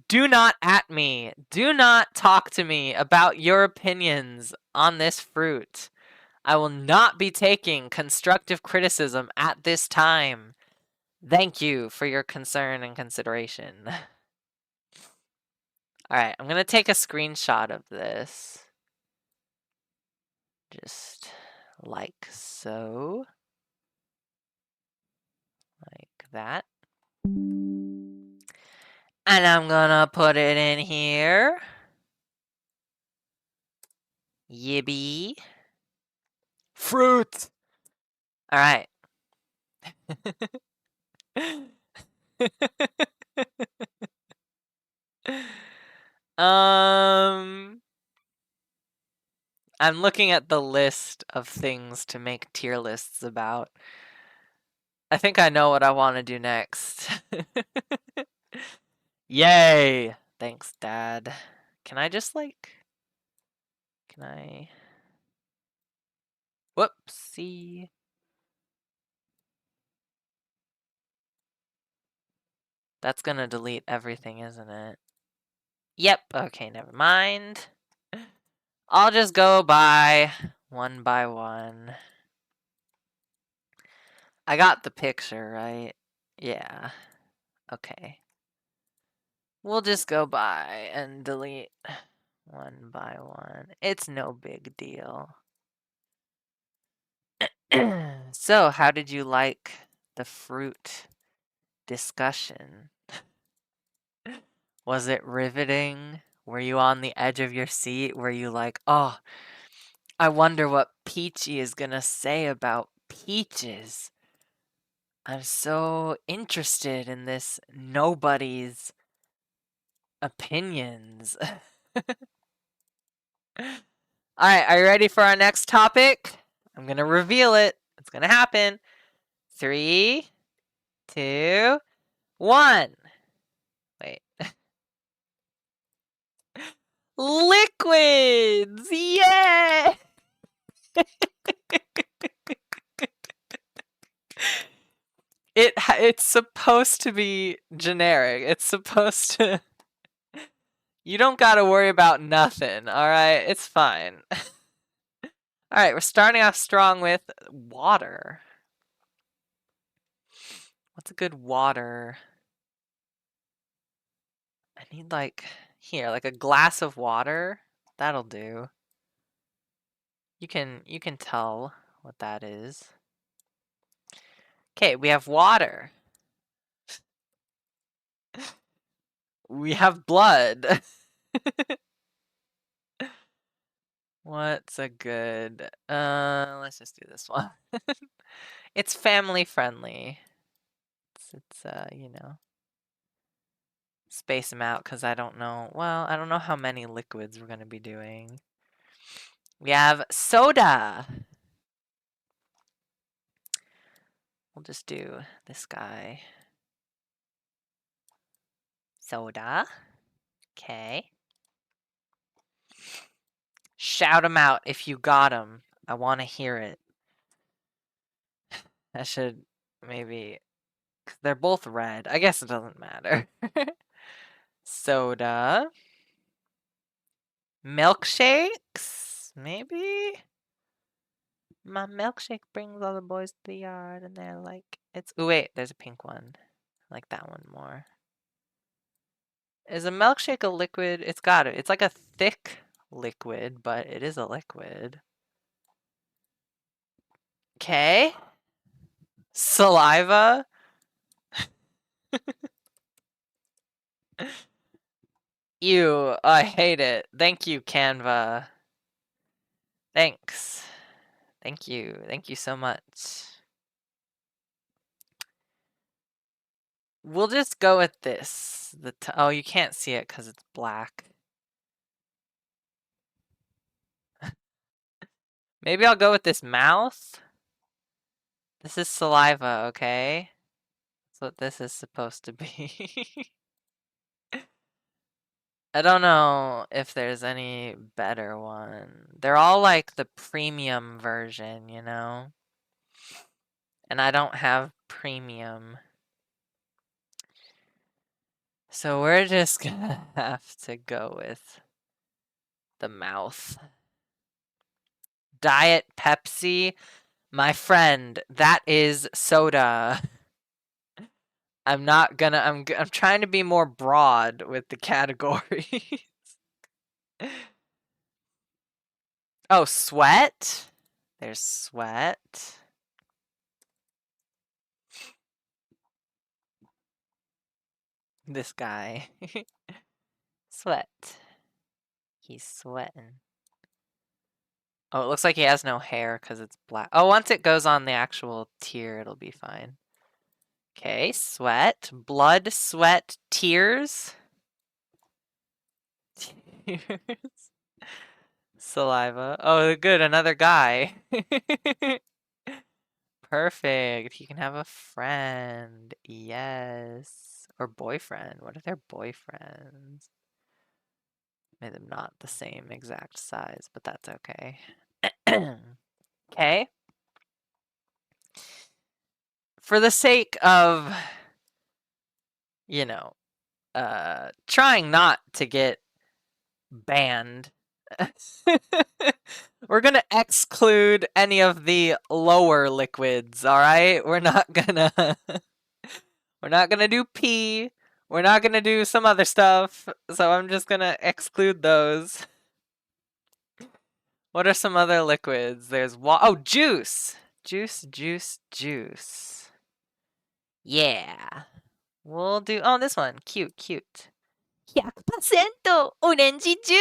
Do not at me. Do not talk to me about your opinions on this fruit. I will not be taking constructive criticism at this time. Thank you for your concern and consideration. Alright, I'm gonna take a screenshot of this. Just like so. Like that. And I'm gonna put it in here. Yibby. Fruit! Alright. I'm looking at the list of things to make tier lists about. I think I know what I want to do next. Yay! Thanks, Dad. Can I just can I... Whoopsie. That's gonna delete everything, isn't it? Yep, okay, never mind. I'll just go by one. I got the picture, right? Yeah. Okay. We'll just go by and delete one by one. It's no big deal. So, how did you like the fruit discussion? Was it riveting? Were you on the edge of your seat? Were you like, oh, I wonder what Peachy is gonna say about peaches? I'm so interested in this nobody's opinions. Alright, are you ready for our next topic? I'm gonna reveal it. It's gonna happen. 3, 2, 1. Wait. Liquids! Yay! It's supposed to be generic. It's supposed to... You don't gotta worry about nothing, alright? It's fine. Alright, we're starting off strong with water. What's a good water? I need here, like a glass of water. That'll do. You can tell what that is. Okay, we have water. We have blood. What's a good... let's just do this one. It's family friendly. It's you know. Space them out because I don't know. Well, I don't know how many liquids we're going to be doing. We have soda. We'll just do this guy. Soda. Okay. Shout them out if you got them. I want to hear it. I should maybe... Cause they're both red. I guess it doesn't matter. Soda. Milkshakes? Maybe? My milkshake brings all the boys to the yard and they're like, it's... Oh, wait, there's a pink one. I like that one more. Is a milkshake a liquid? It's got it. It's like a thick liquid, but it is a liquid. Okay. Saliva. Ew, I hate it. Thank you, Canva. Thanks. Thank you. Thank you so much. We'll just go with this. Oh, you can't see it because it's black. Maybe I'll go with this mouth. This is saliva, okay? That's what this is supposed to be. I don't know if there's any better one. They're all like the premium version, you know? And I don't have premium. So we're just gonna have to go with the mouth. Diet Pepsi. My friend, that is soda. I'm not gonna, I'm trying to be more broad with the categories. Oh, sweat? There's sweat. This guy. Sweat. He's sweating. Oh, it looks like he has no hair because it's black. Oh, once it goes on the actual tier, it'll be fine. Okay, sweat. Blood, sweat, tears. Tears. Saliva. Oh, good, another guy. Perfect. He can have a friend. Yes. Or boyfriend. What are their boyfriends? Made them not the same exact size, but that's okay. Okay. For the sake of, you know, trying not to get banned, we're gonna exclude any of the lower liquids, alright? We're not gonna do pee. We're not gonna do some other stuff, so I'm just gonna exclude those. What are some other liquids? There's oh, juice! Juice, juice, juice. Yeah. We'll do, oh, this one. Cute, cute. 100% オレンジジュー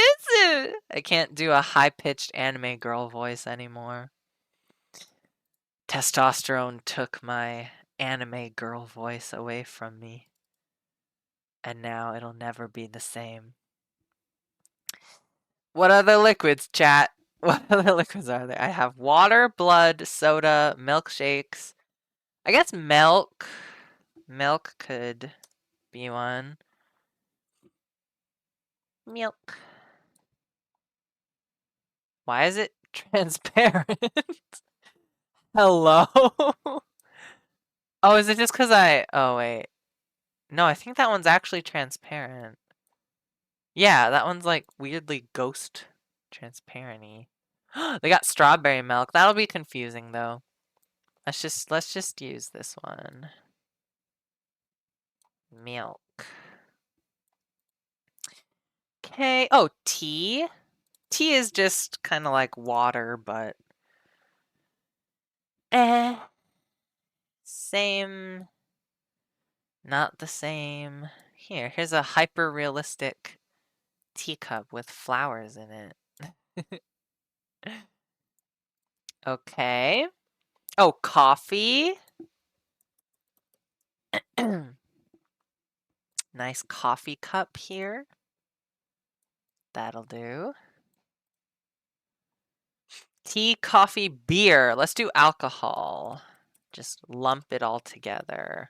ス! I can't do a high-pitched anime girl voice anymore. Testosterone took my anime girl voice away from me. And now it'll never be the same. What other liquids, chat? What other liquids are there? I have water, blood, soda, milkshakes. I guess milk. Milk could be one. Milk. Why is it transparent? Hello? Oh, is it just because oh, wait. No, I think that one's actually transparent. Yeah, that one's like weirdly ghost transparent-y. They got strawberry milk. That'll be confusing though. Let's just use this one. Milk. Okay. Oh, tea? Tea is just kind of like water, but same. Not the same. Here's a hyper-realistic teacup with flowers in it. Okay. Oh, coffee. Nice coffee cup here. That'll do. Tea, coffee, beer. Let's do alcohol. Just lump it all together.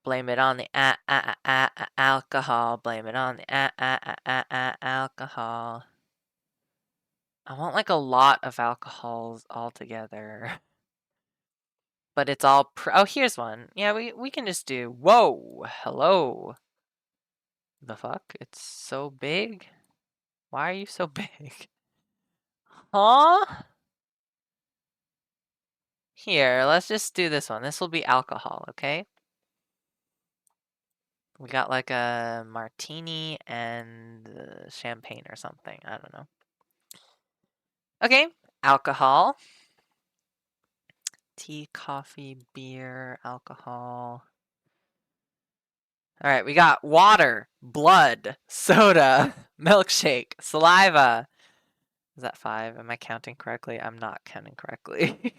Blame it on the alcohol. Blame it on the alcohol. I want like a lot of alcohols all together. But it's all oh, here's one. Yeah, we can just do, whoa, hello. The fuck? It's so big? Why are you so big? Huh? Here, let's just do this one. This will be alcohol, okay? We got like a martini and champagne or something. I don't know. Okay, alcohol. Tea, coffee, beer, alcohol. All right, we got water, blood, soda, milkshake, saliva. Is that 5? Am I counting correctly? I'm not counting correctly.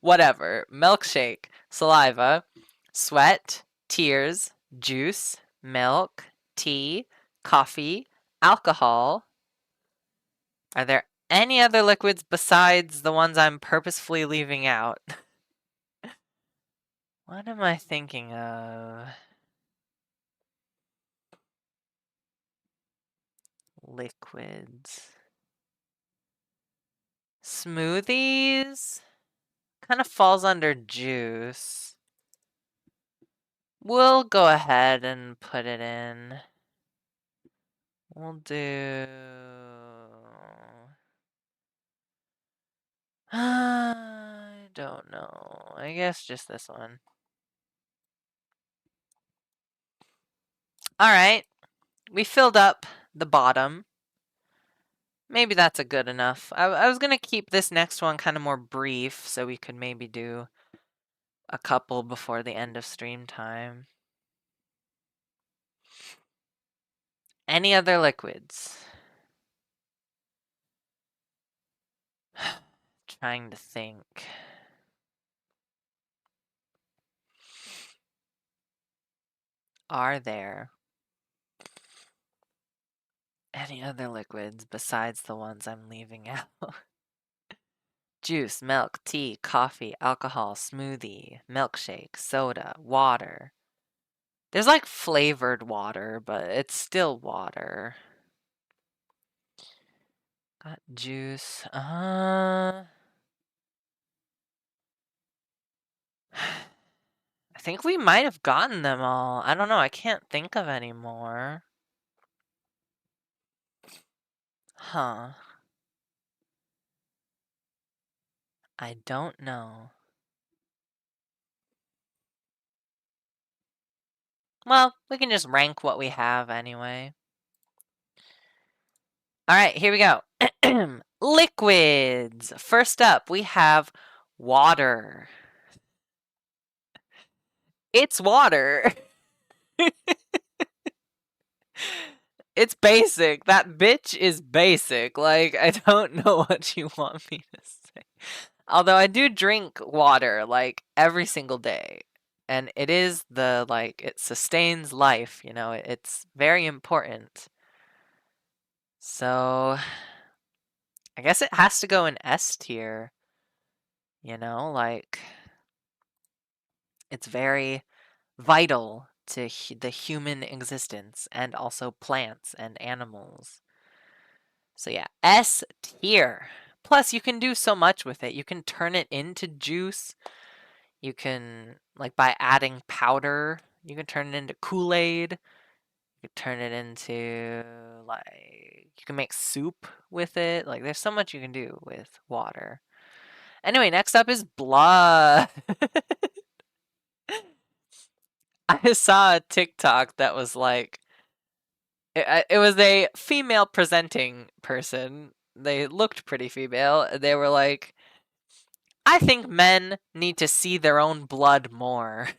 Whatever. Milkshake, saliva, sweat, tears, juice, milk, tea, coffee, alcohol. Are there any other liquids besides the ones I'm purposefully leaving out? What am I thinking of? liquids. Smoothies kind of falls under juice. We'll go ahead and put it in. We'll do... I don't know. I guess just this one. Alright. We filled up the bottom. Maybe that's a good enough. I was going to keep this next one kind of more brief so we could maybe do a couple before the end of stream time. Any other liquids? Trying to think. Are there any other liquids besides the ones I'm leaving out? Juice, milk, tea, coffee, alcohol, smoothie, milkshake, soda, water. There's like flavored water, but it's still water. Got juice. I think we might have gotten them all. I don't know. I can't think of any more. Huh. I don't know. Well, we can just rank what we have anyway. Alright, here we go. Liquids. First up, we have water. It's water. It's basic. That bitch is basic. Like, I don't know what you want me to say. Although I do drink water, like, every single day. And it is it sustains life, you know, it's very important. So, I guess it has to go in S tier. You know, like, it's very vital to the human existence and also plants and animals. So yeah, S tier. Plus, you can do so much with it. You can turn it into juice. You can, like, by adding powder, you can turn it into Kool-Aid. You can turn it into, like, you can make soup with it. Like, there's so much you can do with water. Anyway, next up is blood. I saw a TikTok that was like, it was a female presenting person. They looked pretty female. They were like, I think men need to see their own blood more.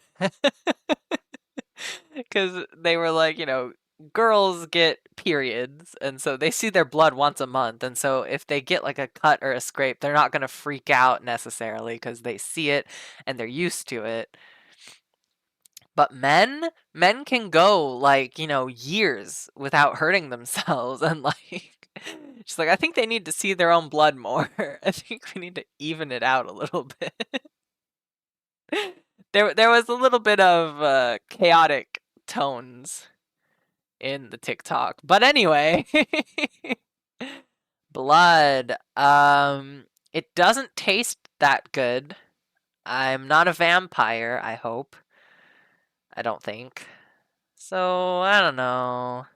Because they were like, you know, girls get periods, and so they see their blood once a month. And so if they get like a cut or a scrape, they're not going to freak out necessarily because they see it and they're used to it. But men can go like, you know, years without hurting themselves. And like, she's like, I think they need to see their own blood more. I think we need to even it out a little bit. There was a little bit of chaotic tones in the TikTok. But anyway, blood. It doesn't taste that good. I'm not a vampire, I hope. I don't think. So, I don't know.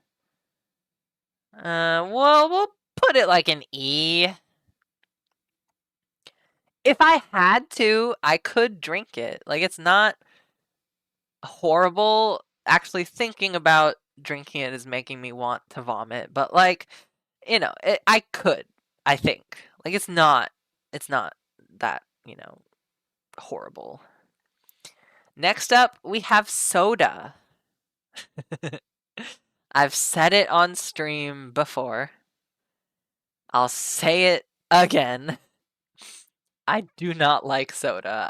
Well, we'll put it like an E. If I had to, I could drink it. Like, it's not horrible. Actually, thinking about drinking it is making me want to vomit. But, like, you know, I could, I think. Like, it's not that, you know, horrible. Next up, we have soda. I've said it on stream before. I'll say it again. I do not like soda.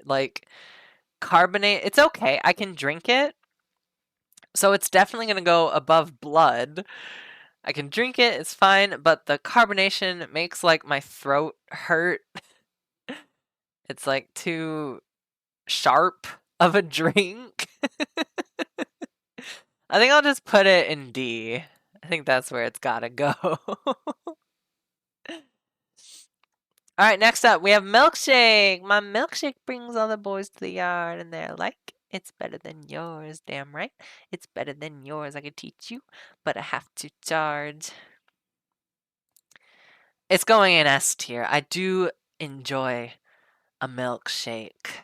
Like, carbonate. It's okay. I can drink it. So it's definitely going to go above blood. I can drink it. It's fine. But the carbonation makes, like, my throat hurt. It's, like, too sharp of a drink. I think I'll just put it in D. I think that's where it's gotta go. Alright, next up, we have milkshake. My milkshake brings all the boys to the yard, and they're like, it's better than yours. Damn right. It's better than yours. I could teach you, but I have to charge. It's going in S tier. I do enjoy a milkshake.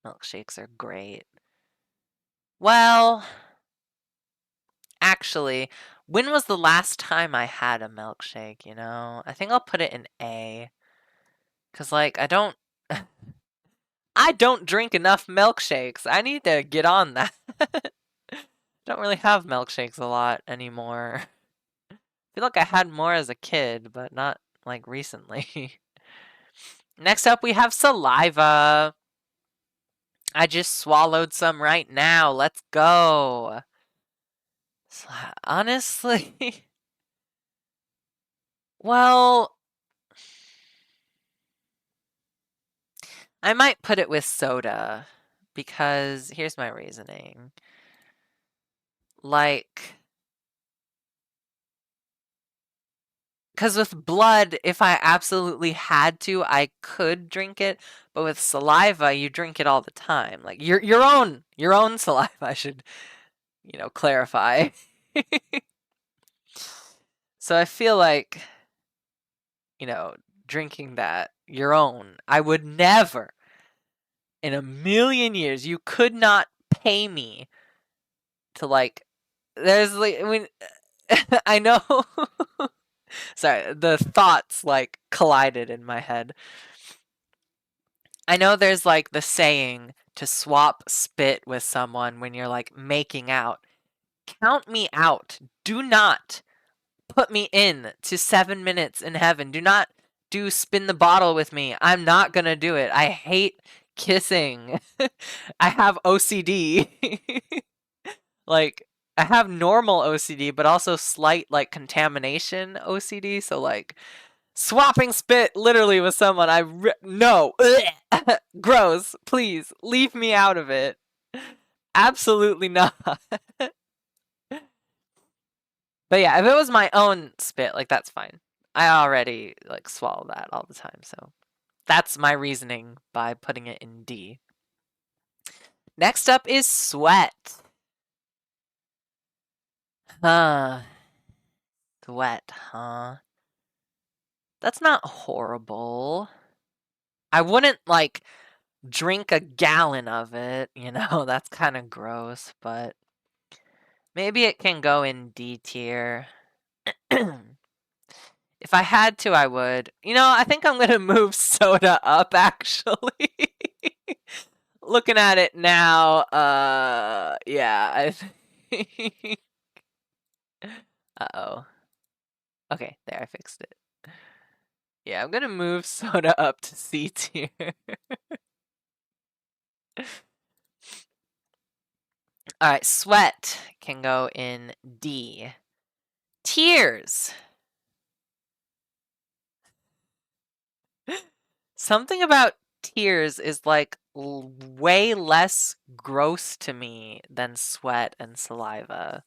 Milkshakes are great. Well, actually, when was the last time I had a milkshake, you know? I think I'll put it in A. Cause like I don't drink enough milkshakes. I need to get on that. Don't really have milkshakes a lot anymore. I feel like I had more as a kid, but not like recently. Next up we have saliva. I just swallowed some right now. Let's go. Honestly, well, I might put it with soda because here's my reasoning. Like, because with blood, if I absolutely had to, I could drink it. But with saliva, you drink it all the time. Like your own saliva, I should, clarify. So I feel like, drinking that, your own, I would never in a million years, you could not pay me to there's like, I mean, I know. Sorry, the thoughts collided in my head. I know there's the saying to swap spit with someone when you're making out. Count me out. Do not put me in to 7 minutes in heaven. Do not do spin the bottle with me. I'm not gonna do it. I hate kissing. I have OCD. I have normal OCD, but also slight contamination OCD. So swapping spit literally with someone no. Gross. Please leave me out of it. Absolutely not. But yeah, if it was my own spit, that's fine. I already swallow that all the time, so that's my reasoning by putting it in D. Next up is sweat. Sweat, huh? That's not horrible. I wouldn't drink a gallon of it, that's kind of gross, but maybe it can go in D tier. If I had to, I would. I think I'm going to move soda up, actually. Looking at it now, yeah, I think... Uh-oh. Okay, there, I fixed it. Yeah, I'm going to move soda up to C tier. Alright, sweat can go in D. Tears. Something about tears is way less gross to me than sweat and saliva.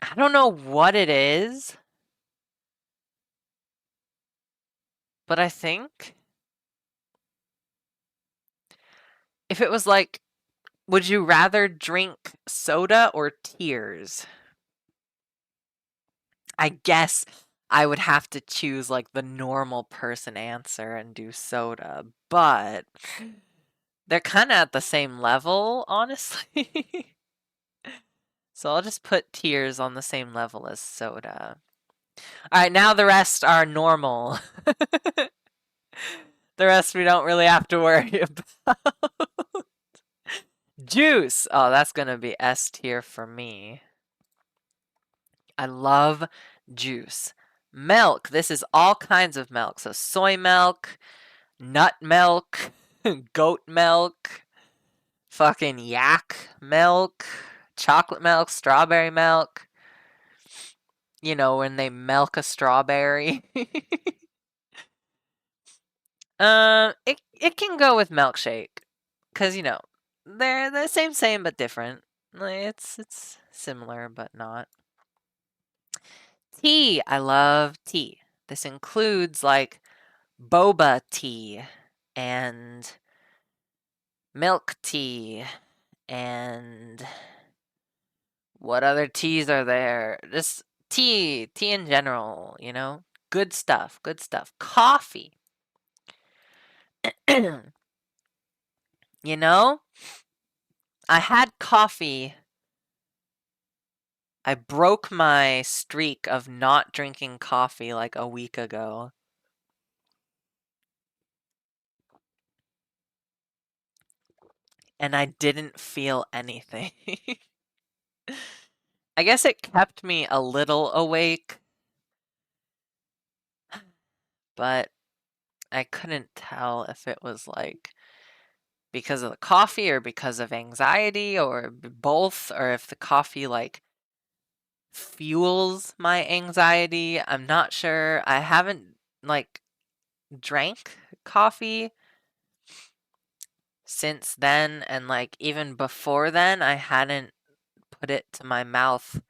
I don't know what it is, but I think if it was would you rather drink soda or tears? I guess I would have to choose the normal person answer and do soda, but they're kind of at the same level, honestly. So I'll just put tears on the same level as soda. Alright, now the rest are normal. The rest we don't really have to worry about. Juice! Oh, that's gonna be S tier for me. I love juice. Milk. This is all kinds of milk. So soy milk, nut milk, goat milk, fucking yak milk, chocolate milk, strawberry milk. When they milk a strawberry. It can go with milkshake. Cause they're the same but different. It's similar but not. Tea. I love tea. This includes like boba tea and milk tea and what other teas are there? Just tea in general, you know? Good stuff, good stuff. Coffee. You know, I had coffee. I broke my streak of not drinking coffee like a week ago. And I didn't feel anything. I guess it kept me a little awake, but I couldn't tell if it was like because of the coffee or because of anxiety or both, or if the coffee like fuels my anxiety. I'm not sure. I haven't like drank coffee since then, and like even before then I hadn't put it to my mouth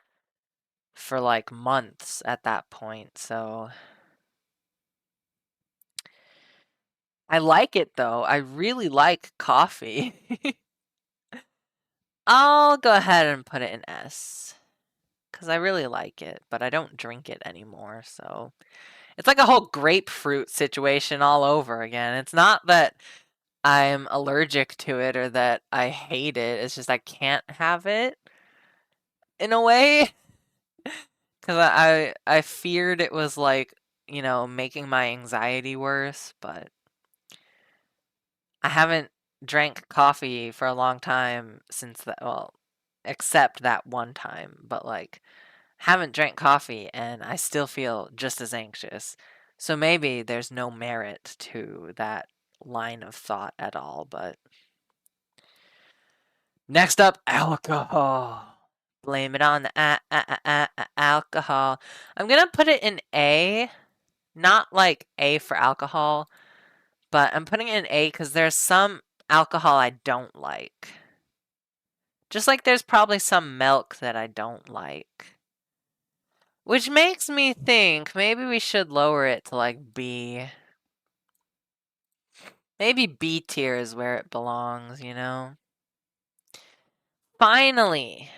for like months at that point. So I like it though. I really like coffee. I'll go ahead and put it in S because I really like it, but I don't drink it anymore. So it's like a whole grapefruit situation all over again. It's not that I'm allergic to it or that I hate it. It's just I can't have it in a way because I feared it was like, you know, making my anxiety worse, but I haven't drank coffee for a long time since that, well, except that one time, but like haven't drank coffee and I still feel just as anxious. So maybe there's no merit to that line of thought at all, but next up, alcohol. Blame it on the alcohol. I'm gonna put it in A, not like A for alcohol, but I'm putting it in A because there's some alcohol I don't like. Just like there's probably some milk that I don't like. Which makes me think maybe we should lower it to like B. Maybe B tier is where it belongs, you know? Finally,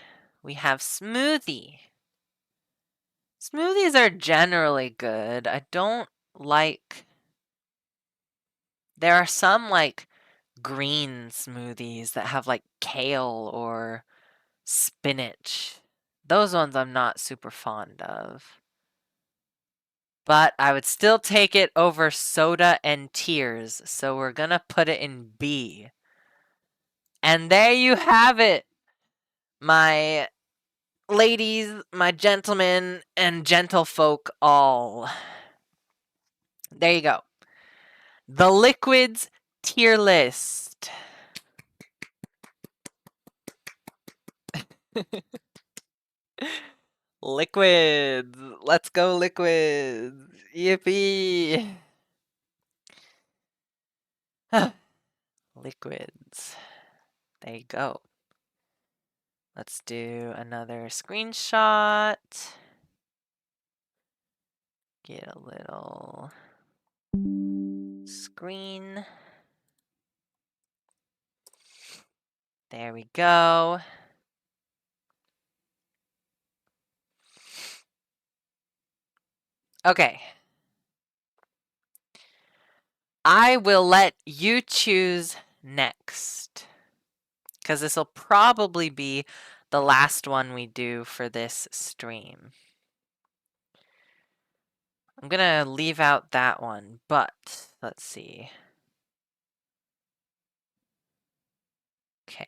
we have smoothie. Smoothies are generally good. I don't like. There are some like green smoothies that have like kale or spinach. Those ones I'm not super fond of. But I would still take it over soda and tears, so we're gonna put it in B. And there you have it, my ladies, my gentlemen, and gentlefolk all. There you go. The liquids tier list. Liquids. Let's go liquids. Yippee. Liquids. There you go. Let's do another screenshot. Get a little screen. There we go. Okay. I will let you choose next, because this will probably be the last one we do for this stream. I'm gonna leave out that one, but let's see. Okay.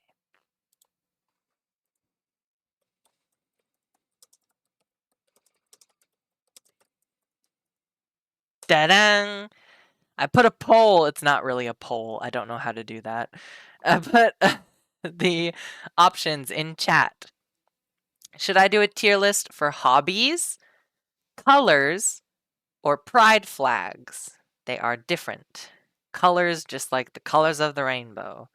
Da-dang! I put a poll. It's not really a poll. I don't know how to do that. I put the options in chat. Should I do a tier list for hobbies, colors, or pride flags? They are different. Colors, just like the colors of the rainbow.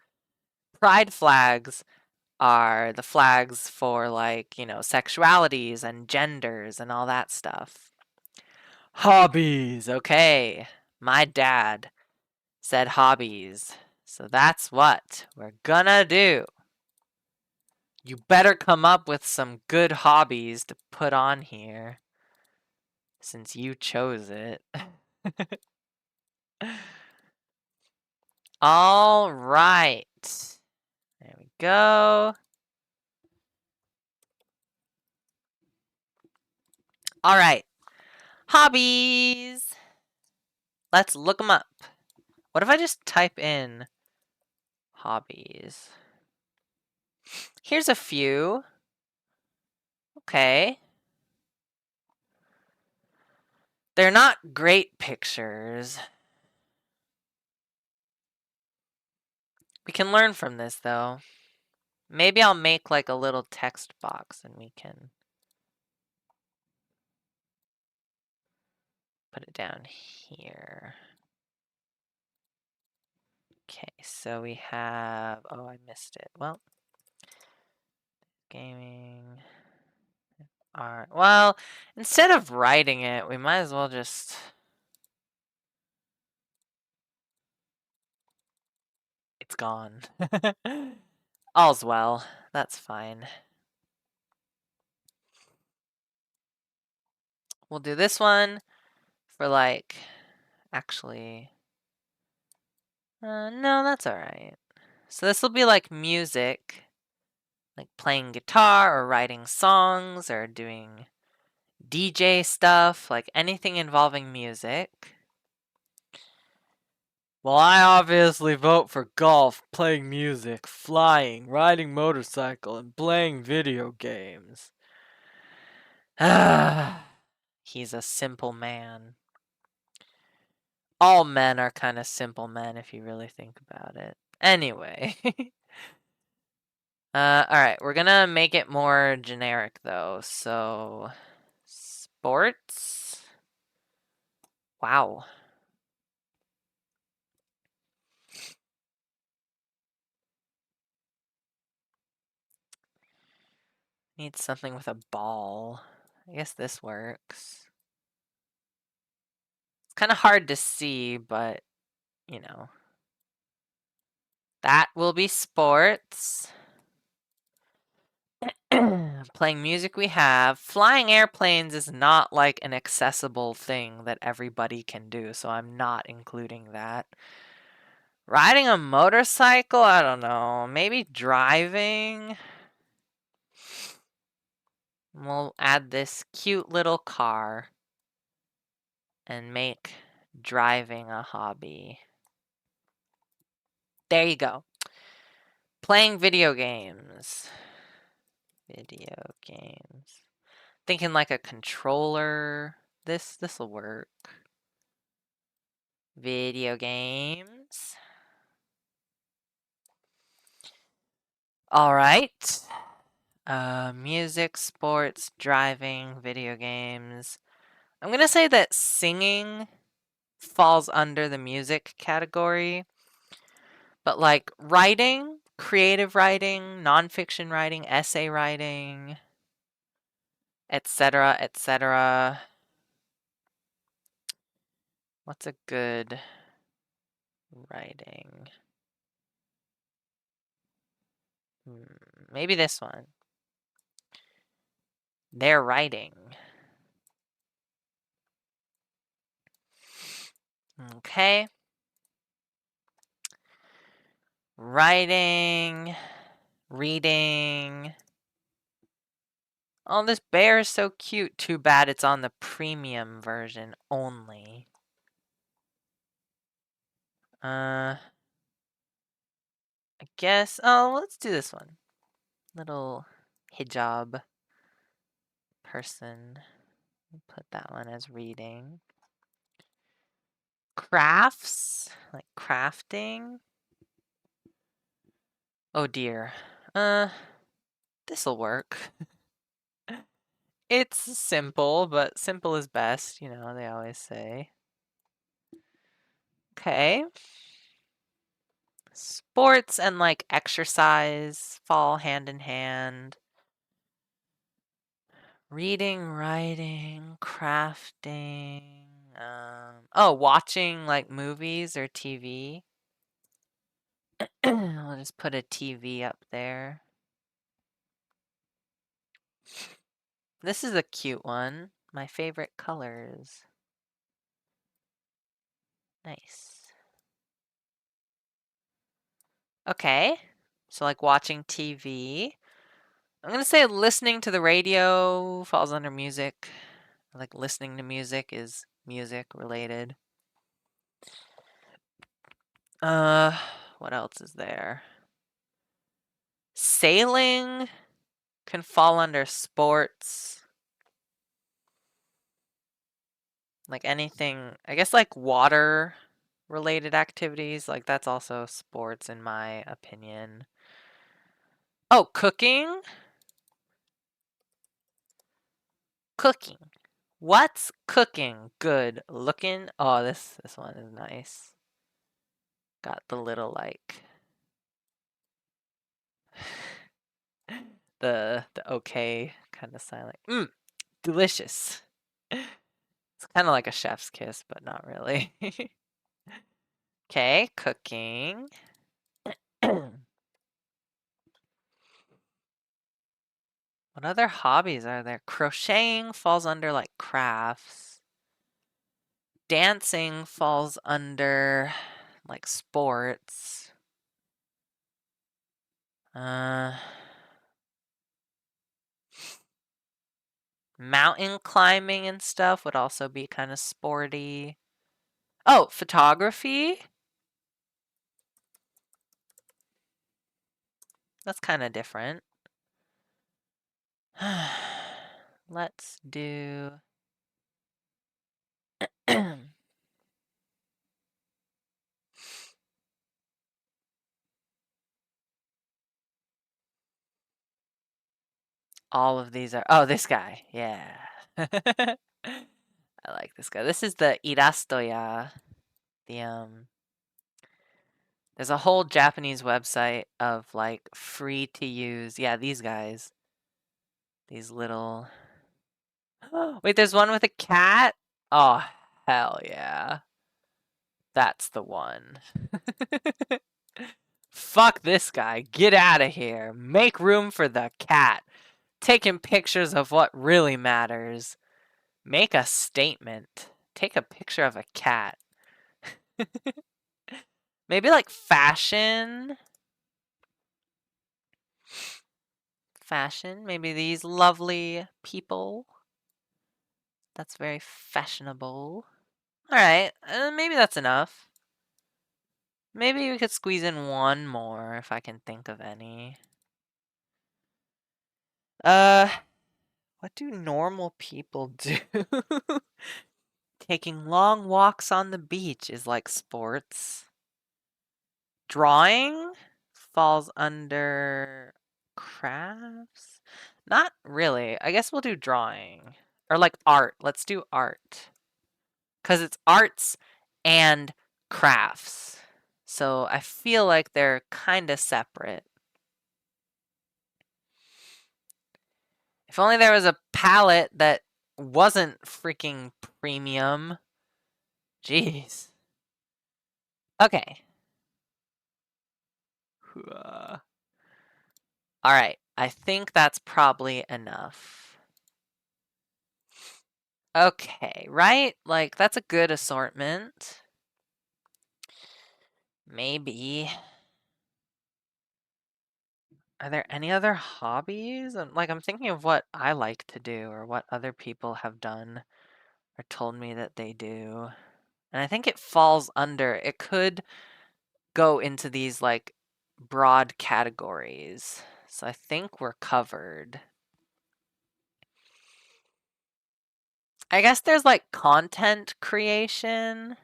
Pride flags are the flags for, like, you know, sexualities and genders and all that stuff. Hobbies. Okay. My dad said hobbies. So that's what we're gonna do. You better come up with some good hobbies to put on here, since you chose it. All right. There we go. All right. Hobbies. Let's look them up. What if I just type in hobbies? Here's a few. Okay. They're not great pictures. We can learn from this, though. Maybe I'll make like a little text box and we can put it down here. Okay, so we have, oh, I missed it. Well, gaming, art. Well, instead of writing it, we might as well just, it's gone. All's well, that's fine. We'll do this one for like, actually, no, that's all right. So this will be like music, like playing guitar or writing songs or doing DJ stuff, like anything involving music. Well, I obviously vote for golf, playing music, flying, riding motorcycle, and playing video games. He's a simple man. All men are kind of simple men if you really think about it. Anyway. Alright, we're gonna make it more generic though. So, sports. Wow. Need something with a ball. I guess this works. It's kind of hard to see, but, you know. That will be sports. Playing music we have. Flying airplanes is not like an accessible thing that everybody can do, so I'm not including that. Riding a motorcycle? I don't know. Maybe driving? We'll add this cute little car and make driving a hobby. There you go. Playing video games. Video games. Thinking like a controller. This'll work. Video games. All right. Music, sports, driving, video games. I'm gonna say that singing falls under the music category. But like writing, creative writing, nonfiction writing, essay writing, etc., etc. What's a good writing? Maybe this one. They're writing. Okay. Writing, reading. Oh, this bear is so cute. Too bad it's on the premium version only. I guess, oh, let's do this one. Little hijab person. Put that one as reading. Crafts, like crafting. Oh dear. This'll work. It's simple, but simple is best, you know, they always say. Okay. Sports and like exercise fall hand in hand. Reading, writing, crafting. Oh, watching like movies or TV. I'll just put a TV up there. This is a cute one. My favorite colors. Nice. Okay. So like watching TV. I'm gonna say listening to the radio falls under music. Like listening to music is music related. What else is there? Sailing can fall under sports. Like anything, I guess like water related activities, like that's also sports in my opinion. Oh, cooking? Cooking. What's cooking? Good looking. Oh, this one is nice. Got the little like the okay kind of silent. Delicious. It's kind of like a chef's kiss, but not really. Okay, cooking. What other hobbies are there? Crocheting falls under like crafts. Dancing falls under like sports. Mountain climbing and stuff would also be kind of sporty. Oh, photography? That's kind of different. Let's do... All of these are... Oh, this guy. Yeah. I like this guy. This is the Irastoya. There's a whole Japanese website of like free to use. Yeah, these guys. These little... Wait, there's one with a cat? Oh, hell yeah. That's the one. Fuck this guy. Get out of here. Make room for the cat. Taking pictures of what really matters. Make a statement. Take a picture of a cat. Maybe like fashion. Fashion. Maybe these lovely people. That's very fashionable. Alright, maybe that's enough. Maybe we could squeeze in one more if I can think of any. What do normal people do? Taking long walks on the beach is like sports. Drawing falls under crafts? Not really. I guess we'll do drawing. Or like art. Let's do art. Because it's arts and crafts. So I feel like they're kind of separate. If only there was a palette that wasn't freaking premium. Jeez. Okay. Alright, I think that's probably enough. Okay, right? Like, that's a good assortment. Maybe. Are there any other hobbies? Like, I'm thinking of what I like to do or what other people have done or told me that they do. And I think it falls under, it could go into these, like, broad categories. So I think we're covered. I guess there's, like, content creation.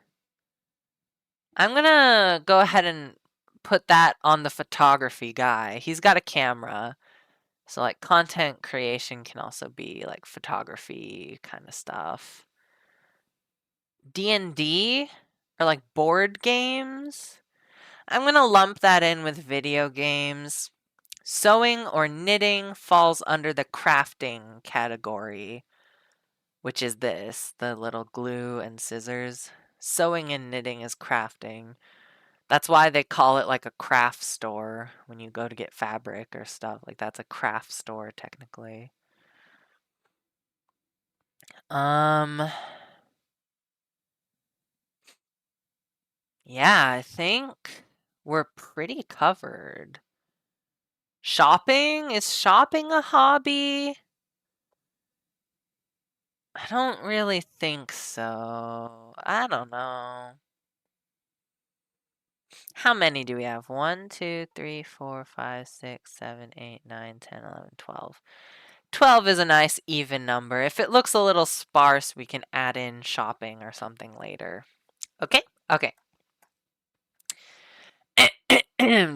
I'm gonna go ahead and put that on the photography guy. He's got a camera. So like content creation can also be like photography kind of stuff. D&D or like board games. I'm going to lump that in with video games. Sewing or knitting falls under the crafting category, which is this, the little glue and scissors. Sewing and knitting is crafting. That's why they call it like a craft store when you go to get fabric or stuff. Like that's a craft store technically. Yeah, I think we're pretty covered. Shopping? Is shopping a hobby? I don't really think so. I don't know. How many do we have? 1, 2, 3, 4, 5, 6, 7, 8, 9, 10, 11, 12. 12 is a nice even number. If it looks a little sparse, we can add in shopping or something later. Okay? Okay.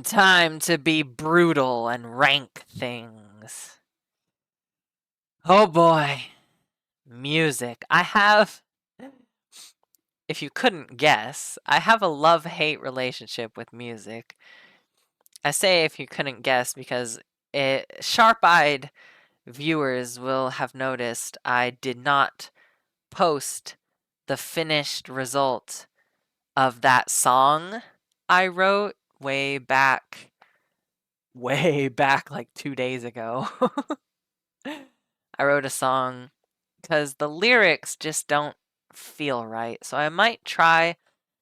Time to be brutal and rank things. Oh boy. Music. If you couldn't guess, I have a love-hate relationship with music. I say if you couldn't guess because sharp-eyed viewers will have noticed I did not post the finished result of that song I wrote way back like 2 days ago. I wrote a song because the lyrics just don't feel right. So I might try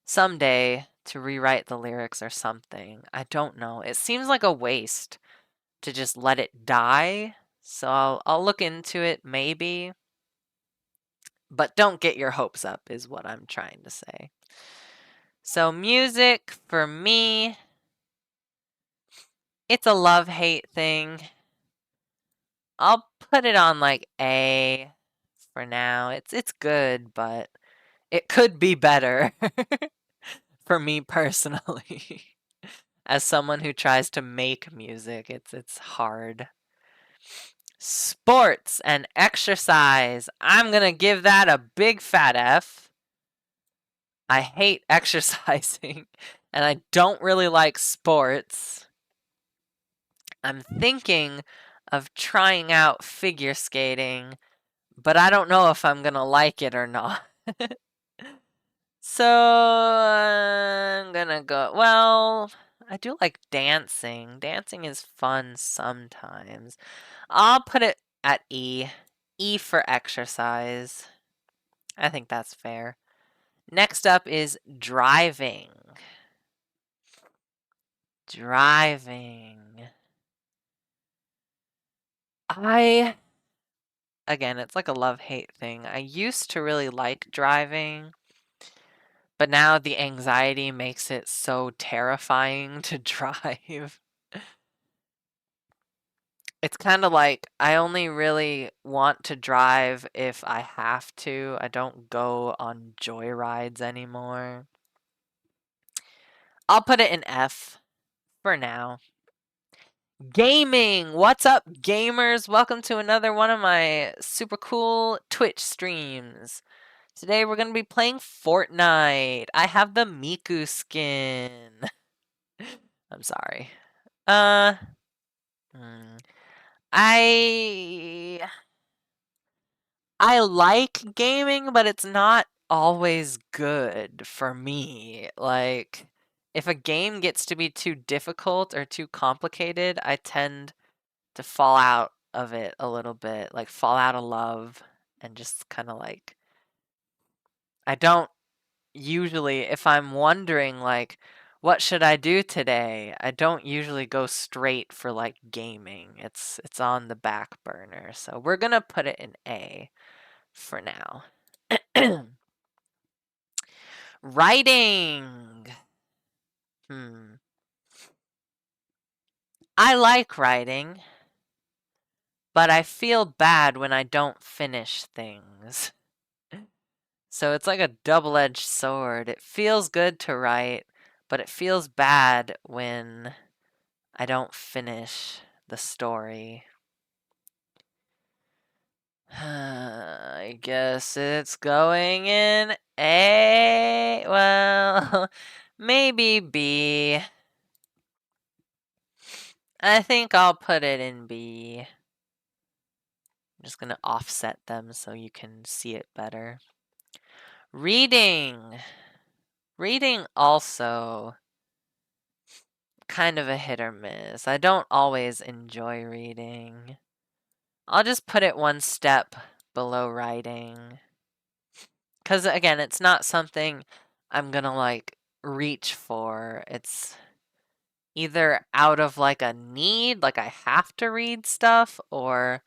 someday to rewrite the lyrics or something. I don't know. It seems like a waste to just let it die. So I'll look into it maybe. But don't get your hopes up is what I'm trying to say. So music for me, it's a love-hate thing. I'll put it on like A for now. It's good, but it could be better for me personally. As someone who tries to make music, it's hard. Sports and exercise. I'm going to give that a big fat F. I hate exercising and I don't really like sports. I'm thinking of trying out figure skating, but I don't know if I'm going to like it or not. So I'm gonna go. Well, I do like dancing. Dancing is fun sometimes. I'll put it at E. E for exercise. I think that's fair. Next up is driving. Driving. Again, it's like a love-hate thing. I used to really like driving. But now the anxiety makes it so terrifying to drive. It's kind of like I only really want to drive if I have to. I don't go on joyrides anymore. I'll put it in F for now. Gaming! What's up, gamers? Welcome to another one of my super cool Twitch streams. Today we're going to be playing Fortnite. I have the Miku skin. I'm sorry. I I like gaming, but it's not always good for me. Like, if a game gets to be too difficult or too complicated, I tend to fall out of it a little bit, like fall out of love and just kind of like I don't usually if I'm wondering like what should I do today? I don't usually go straight for like gaming. It's on the back burner. So we're going to put it in A for now. Writing. I like writing, but I feel bad when I don't finish things. So it's like a double-edged sword. It feels good to write, but it feels bad when I don't finish the story. I guess it's going in A. Well, maybe B. I think I'll put it in B. I'm just gonna offset them so you can see it better. Reading. Reading also kind of a hit or miss. I don't always enjoy reading. I'll just put it one step below writing. Because again, it's not something I'm gonna like reach for. It's either out of like a need, like I have to read stuff, or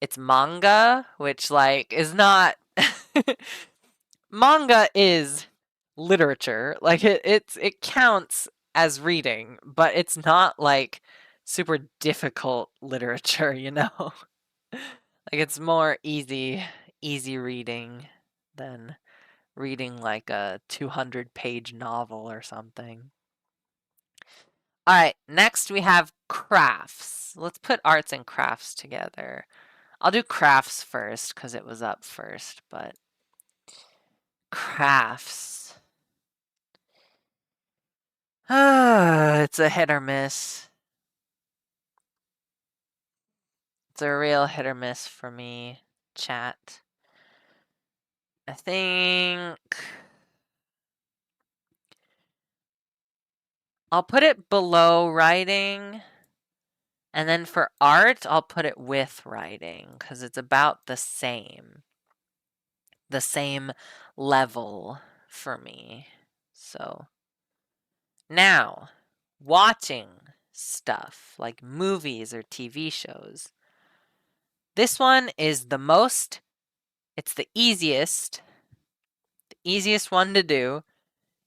it's manga, which like is not manga is literature. Like it counts as reading, but it's not like super difficult literature, you know? Like it's more easy reading than reading like a 200-page novel or something. All right, next we have crafts. Let's put arts and crafts together. I'll do crafts first because it was up first, but crafts. It's a hit or miss. It's a real hit or miss for me, chat. I think I'll put it below writing. And then for art, I'll put it with writing because it's about the same level for me. So now, watching stuff like movies or TV shows. This one is it's the easiest one to do.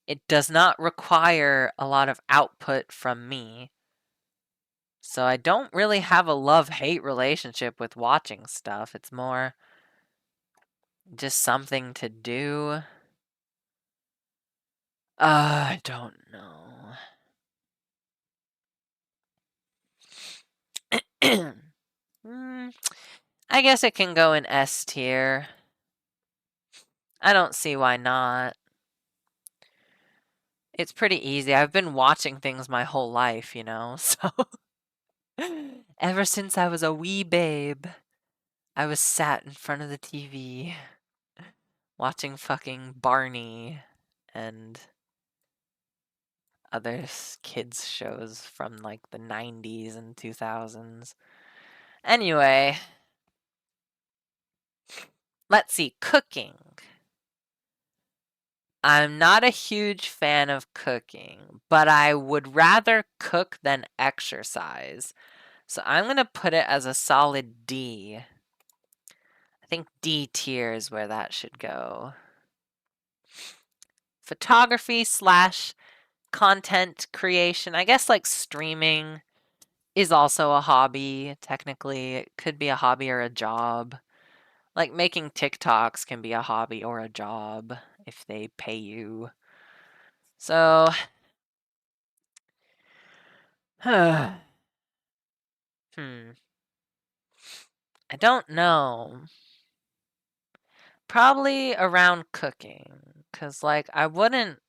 It does not require a lot of output from me. So I don't really have a love-hate relationship with watching stuff. It's more just something to do. I don't know. I guess it can go in S tier. I don't see why not. It's pretty easy. I've been watching things my whole life, you know, so ever since I was a wee babe, I was sat in front of the TV watching fucking Barney and other kids shows from like the 90s and 2000s. Anyway, let's see, cooking. I'm not a huge fan of cooking, but I would rather cook than exercise. So I'm going to put it as a solid D. I think D tier is where that should go. Photography / content creation. I guess like streaming is also a hobby. Technically, it could be a hobby or a job. Like making TikToks can be a hobby or a job if they pay you. So, I don't know. Probably around cooking. Because, like, I wouldn't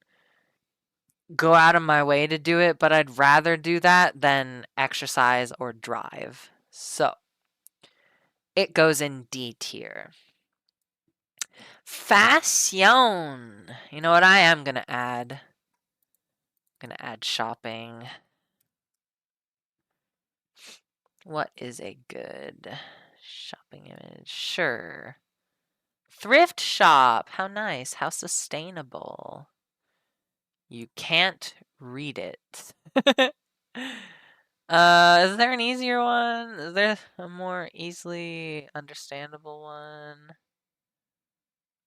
go out of my way to do it, but I'd rather do that than exercise or drive. So, it goes in D tier. Fashion. You know what I am going to add? I'm going to add shopping. What is a good shopping image? Sure. Thrift shop. How nice. How sustainable. You can't read it. Is there an easier one? Is there a more easily understandable one?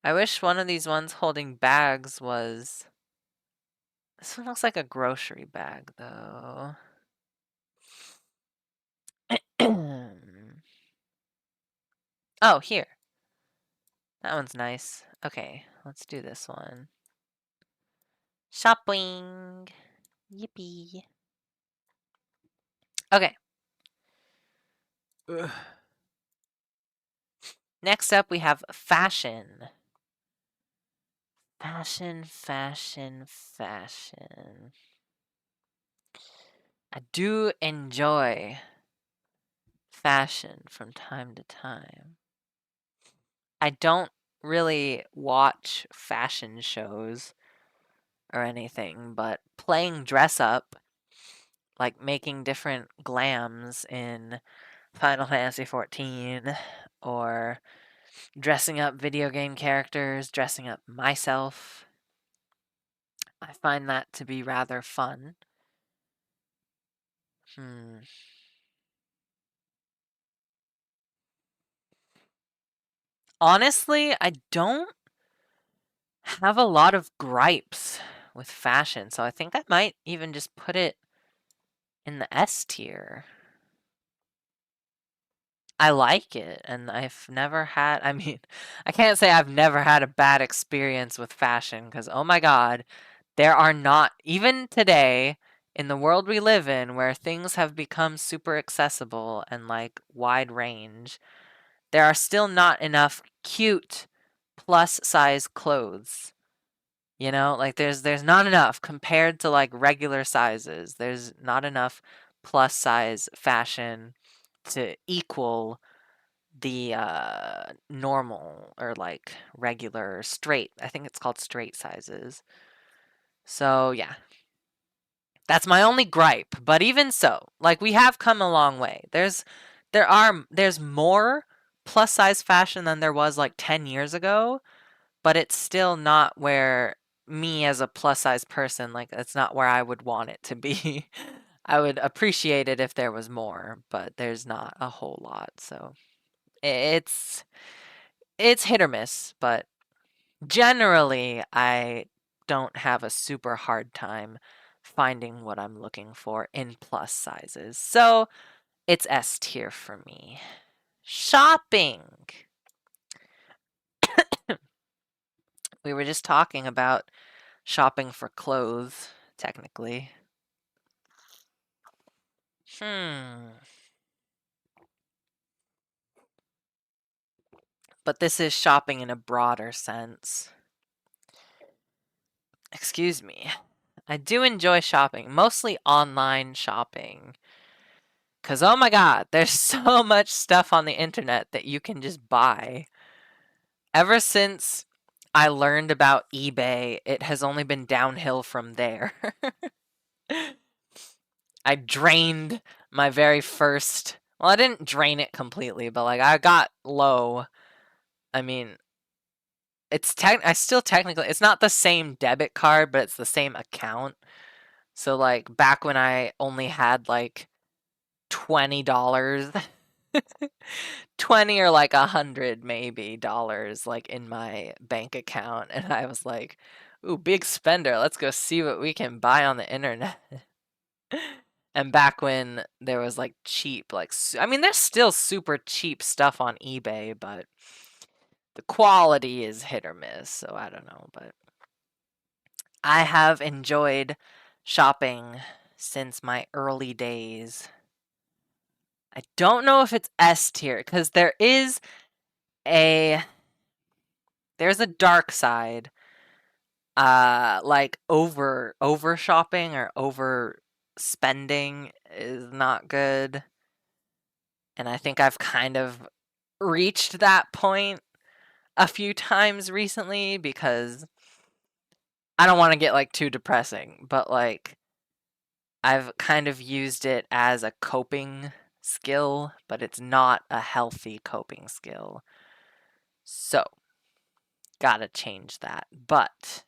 I wish one of these ones holding bags was... This one looks like a grocery bag, though. Oh, here. That one's nice. Okay, let's do this one. Shopping. Yippee. Okay. Ugh. Next up, we have fashion. Fashion. I do enjoy fashion from time to time. I don't really watch fashion shows or anything, but playing dress up, like making different glams in Final Fantasy XIV, or dressing up video game characters, dressing up myself, I find that to be rather fun. Hmm. Honestly, I don't have a lot of gripes with fashion, so I think I might even just put it in the S tier. I like it, and I've never had, I mean, I can't say I've never had a bad experience with fashion, because oh my god, there are not, even today, in the world we live in, where things have become super accessible and like wide range, there are still not enough cute plus size clothes. You know, like there's not enough compared to like regular sizes. There's not enough plus size fashion to equal the normal or like regular straight. I think it's called straight sizes. So, yeah. That's my only gripe, but even so, like we have come a long way. There's more plus size fashion than there was like 10 years ago, but it's still not where me as a plus size person, like it's not where I would want it to be. I would appreciate it if there was more, but there's not a whole lot. So it's it's hit or miss, but generally I don't have a super hard time finding what I'm looking for in plus sizes. So it's S tier for me. Shopping. We were just talking about shopping for clothes, technically. But this is shopping in a broader sense. Excuse me. I do enjoy shopping, mostly online shopping. Because, oh my god, there's so much stuff on the internet that you can just buy. Ever since I learned about eBay, it has only been downhill from there. I drained my very first. Well, I didn't drain it completely, but like I got low. I mean, I still technically, it's not the same debit card, but it's the same account. So like back when I only had like $20, 20 or like 100 maybe dollars like in my bank account, and I was like, ooh, big spender, let's go see what we can buy on the internet. And back when there was like cheap, like I mean, there's still super cheap stuff on eBay, but the quality is hit or miss, so I don't know, but I have enjoyed shopping since my early days. I don't know if it's S tier because a there's a dark side. Like over shopping or over spending is not good. And I think I've kind of reached that point a few times recently because I don't want to get like too depressing, but like I've kind of used it as a coping skill, but it's not a healthy coping skill. So, gotta change that. But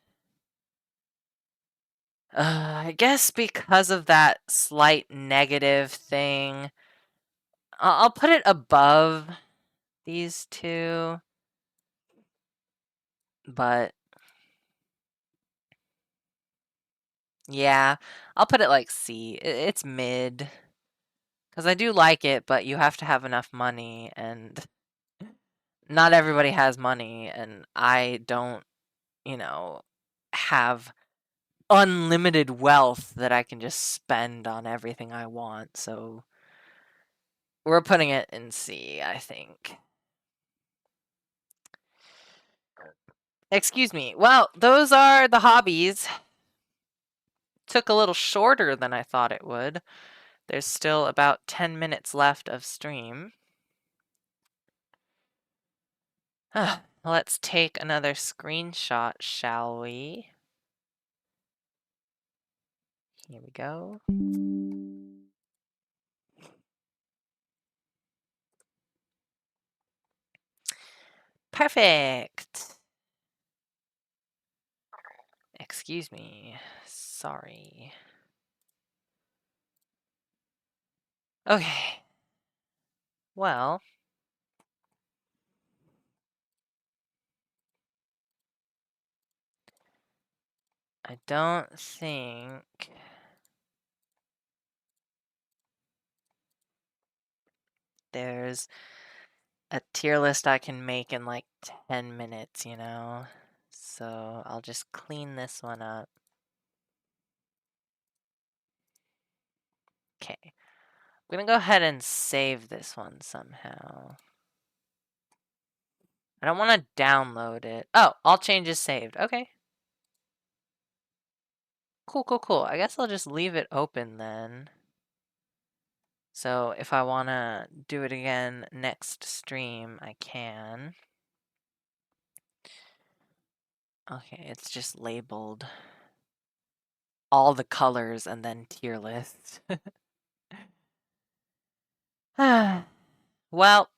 I guess because of that slight negative thing, I'll put it above these two. But yeah, I'll put it like C. It's mid. Because I do like it, but you have to have enough money, and not everybody has money, and I don't, you know, have unlimited wealth that I can just spend on everything I want. So we're putting it in C, I think. Excuse me. Well, those are the hobbies. took a little shorter than I thought it would. There's still about 10 minutes left of stream. Let's take another screenshot, shall we? Here we go. Perfect. Excuse me. Sorry. Okay. Well. I don't think there's a tier list I can make in like 10 minutes, you know? So I'll just clean this one up. Okay. I'm gonna go ahead and save this one somehow. I don't want to download it. Oh, all changes saved. Okay. Cool, cool, cool. I guess I'll just leave it open then. So if I want to do it again next stream, I can. Okay, it's just labeled all the colors and then tier list. Well,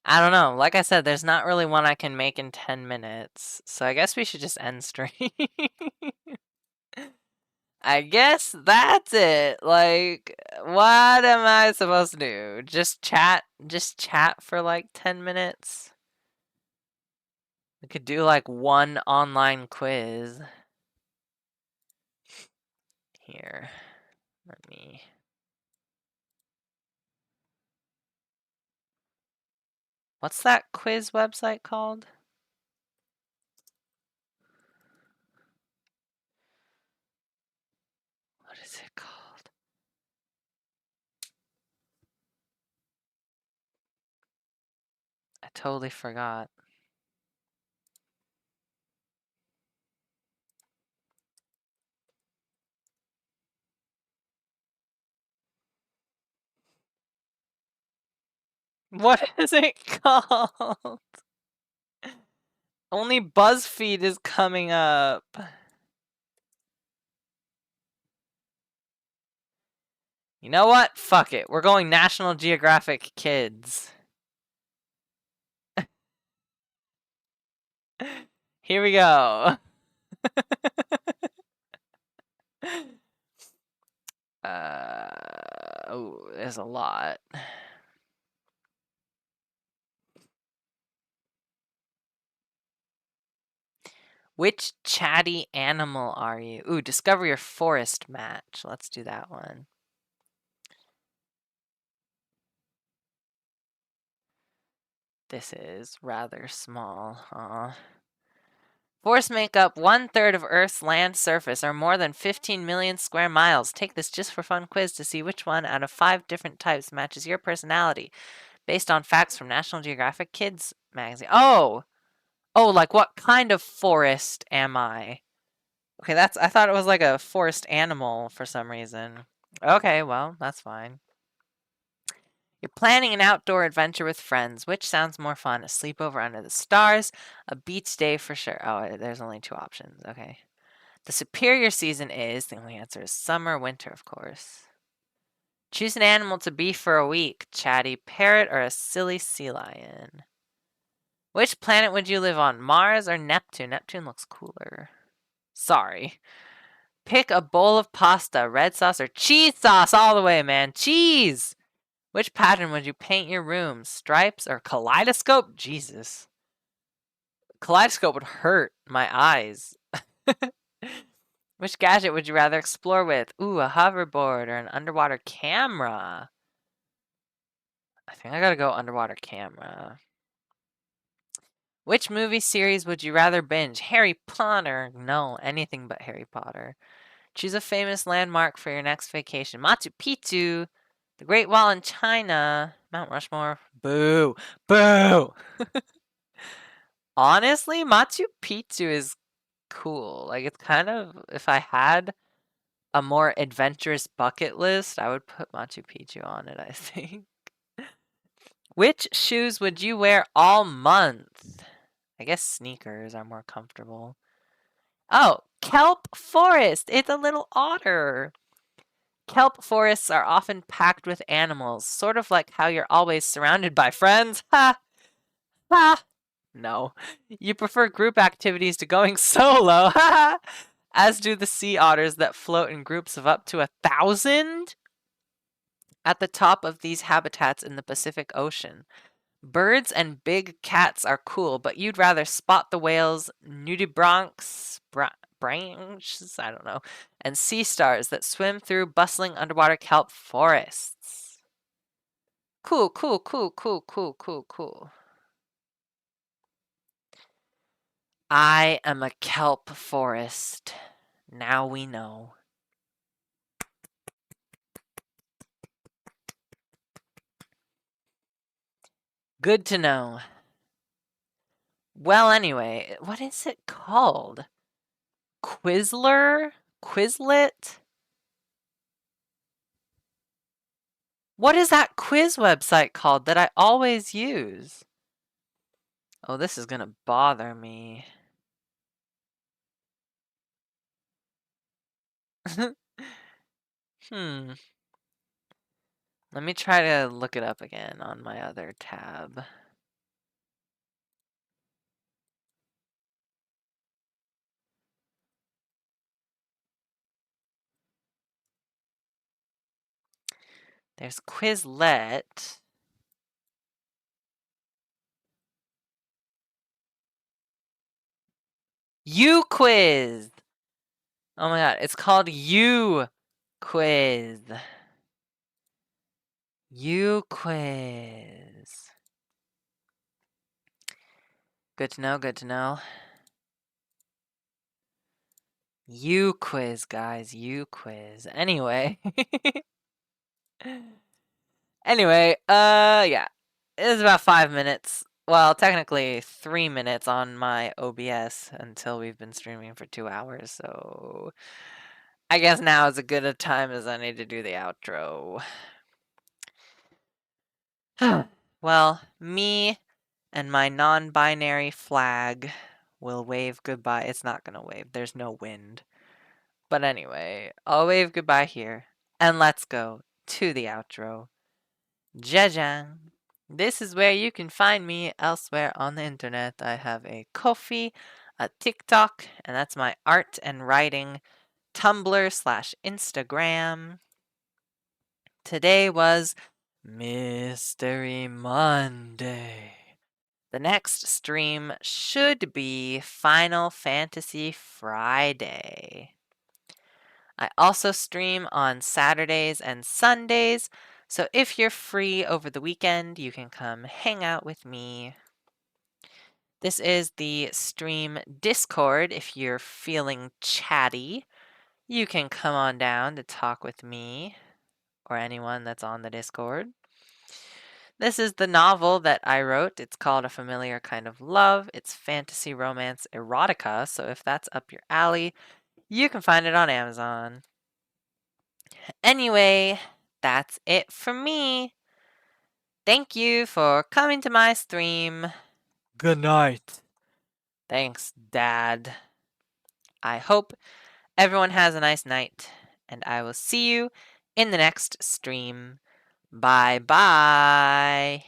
I don't know. Like I said, there's not really one I can make in 10 minutes. So I guess we should just end stream. I guess that's it. Like, what am I supposed to do? Just chat for like 10 minutes? We could do like one online quiz. Here, let me... What's that quiz website called? What is it called? I totally forgot. What is it called? Only BuzzFeed is coming up. You know what? Fuck it. We're going National Geographic Kids. Here we go. Oh, there's a lot. Which chatty animal are you? Ooh, discover your forest match. Let's do that one. This is rather small, huh? Forests make up 1/3 of Earth's land surface, or more than 15 million square miles. Take this just for fun quiz to see which one out of 5 different types matches your personality, based on facts from National Geographic Kids magazine. Oh! Oh, like what kind of forest am I? Okay, I thought it was like a forest animal for some reason. Okay, well, that's fine. You're planning an outdoor adventure with friends. Which sounds more fun? A sleepover under the stars? A beach day for sure. Oh, there's only 2 options. Okay. The superior season is, the only answer is summer, winter, of course. Choose an animal to be for a week. Chatty parrot or a silly sea lion? Which planet would you live on? Mars or Neptune? Neptune looks cooler. Sorry. Pick a bowl of pasta, red sauce or cheese sauce all the way, man. Cheese! Which pattern would you paint your room? Stripes or kaleidoscope? Jesus. Kaleidoscope would hurt my eyes. Which gadget would you rather explore with? Ooh, a hoverboard or an underwater camera? I think I gotta go underwater camera. Which movie series would you rather binge? Harry Potter? No, anything but Harry Potter. Choose a famous landmark for your next vacation. Machu Picchu, the Great Wall in China, Mount Rushmore. Boo! Boo! Honestly, Machu Picchu is cool. Like, it's kind of, if I had a more adventurous bucket list, I would put Machu Picchu on it, I think. Which shoes would you wear all month? I guess sneakers are more comfortable. Oh, kelp forest. It's a little otter. Kelp forests are often packed with animals, sort of like how you're always surrounded by friends. Ha! Ha! No. You prefer group activities to going solo. Ha! As do the sea otters that float in groups of up to 1,000 at the top of these habitats in the Pacific Ocean. Birds and big cats are cool, but you'd rather spot the whales, nudibranchs, branches, I don't know, and sea stars that swim through bustling underwater kelp forests. Cool, cool, cool, cool, cool, cool, cool. I am a kelp forest. Now we know. Good to know. Well, anyway, what is it called? Quizlet? Quizlet? What is that quiz website called that I always use? Oh, this is gonna bother me. Hmm. Let me try to look it up again on my other tab. There's Quizlet. UQuiz! Oh my god, it's called UQuiz. UQuiz. Good to know, good to know. UQuiz, guys, UQuiz. Anyway. Anyway, yeah. It's about 5 minutes. Well, technically 3 minutes on my OBS until we've been streaming for 2 hours, so I guess now is as good a time as I need to do the outro. Well, me and my non-binary flag will wave goodbye. It's not gonna wave. There's no wind. But anyway, I'll wave goodbye here. And let's go to the outro. Jajang. This is where you can find me elsewhere on the internet. I have a Ko-fi, a TikTok, and that's my art and writing Tumblr/Instagram. Today was Mystery Monday. The next stream should be Final Fantasy Friday. I also stream on Saturdays and Sundays, so if you're free over the weekend, you can come hang out with me. This is the stream Discord. If you're feeling chatty, you can come on down to talk with me or anyone that's on the Discord. This is the novel that I wrote. It's called A Familiar Kind of Love. It's fantasy, romance, erotica, so if that's up your alley, you can find it on Amazon. Anyway, that's it for me. Thank you for coming to my stream. Good night. Thanks, Dad. I hope everyone has a nice night, and I will see you in the next stream. Bye bye.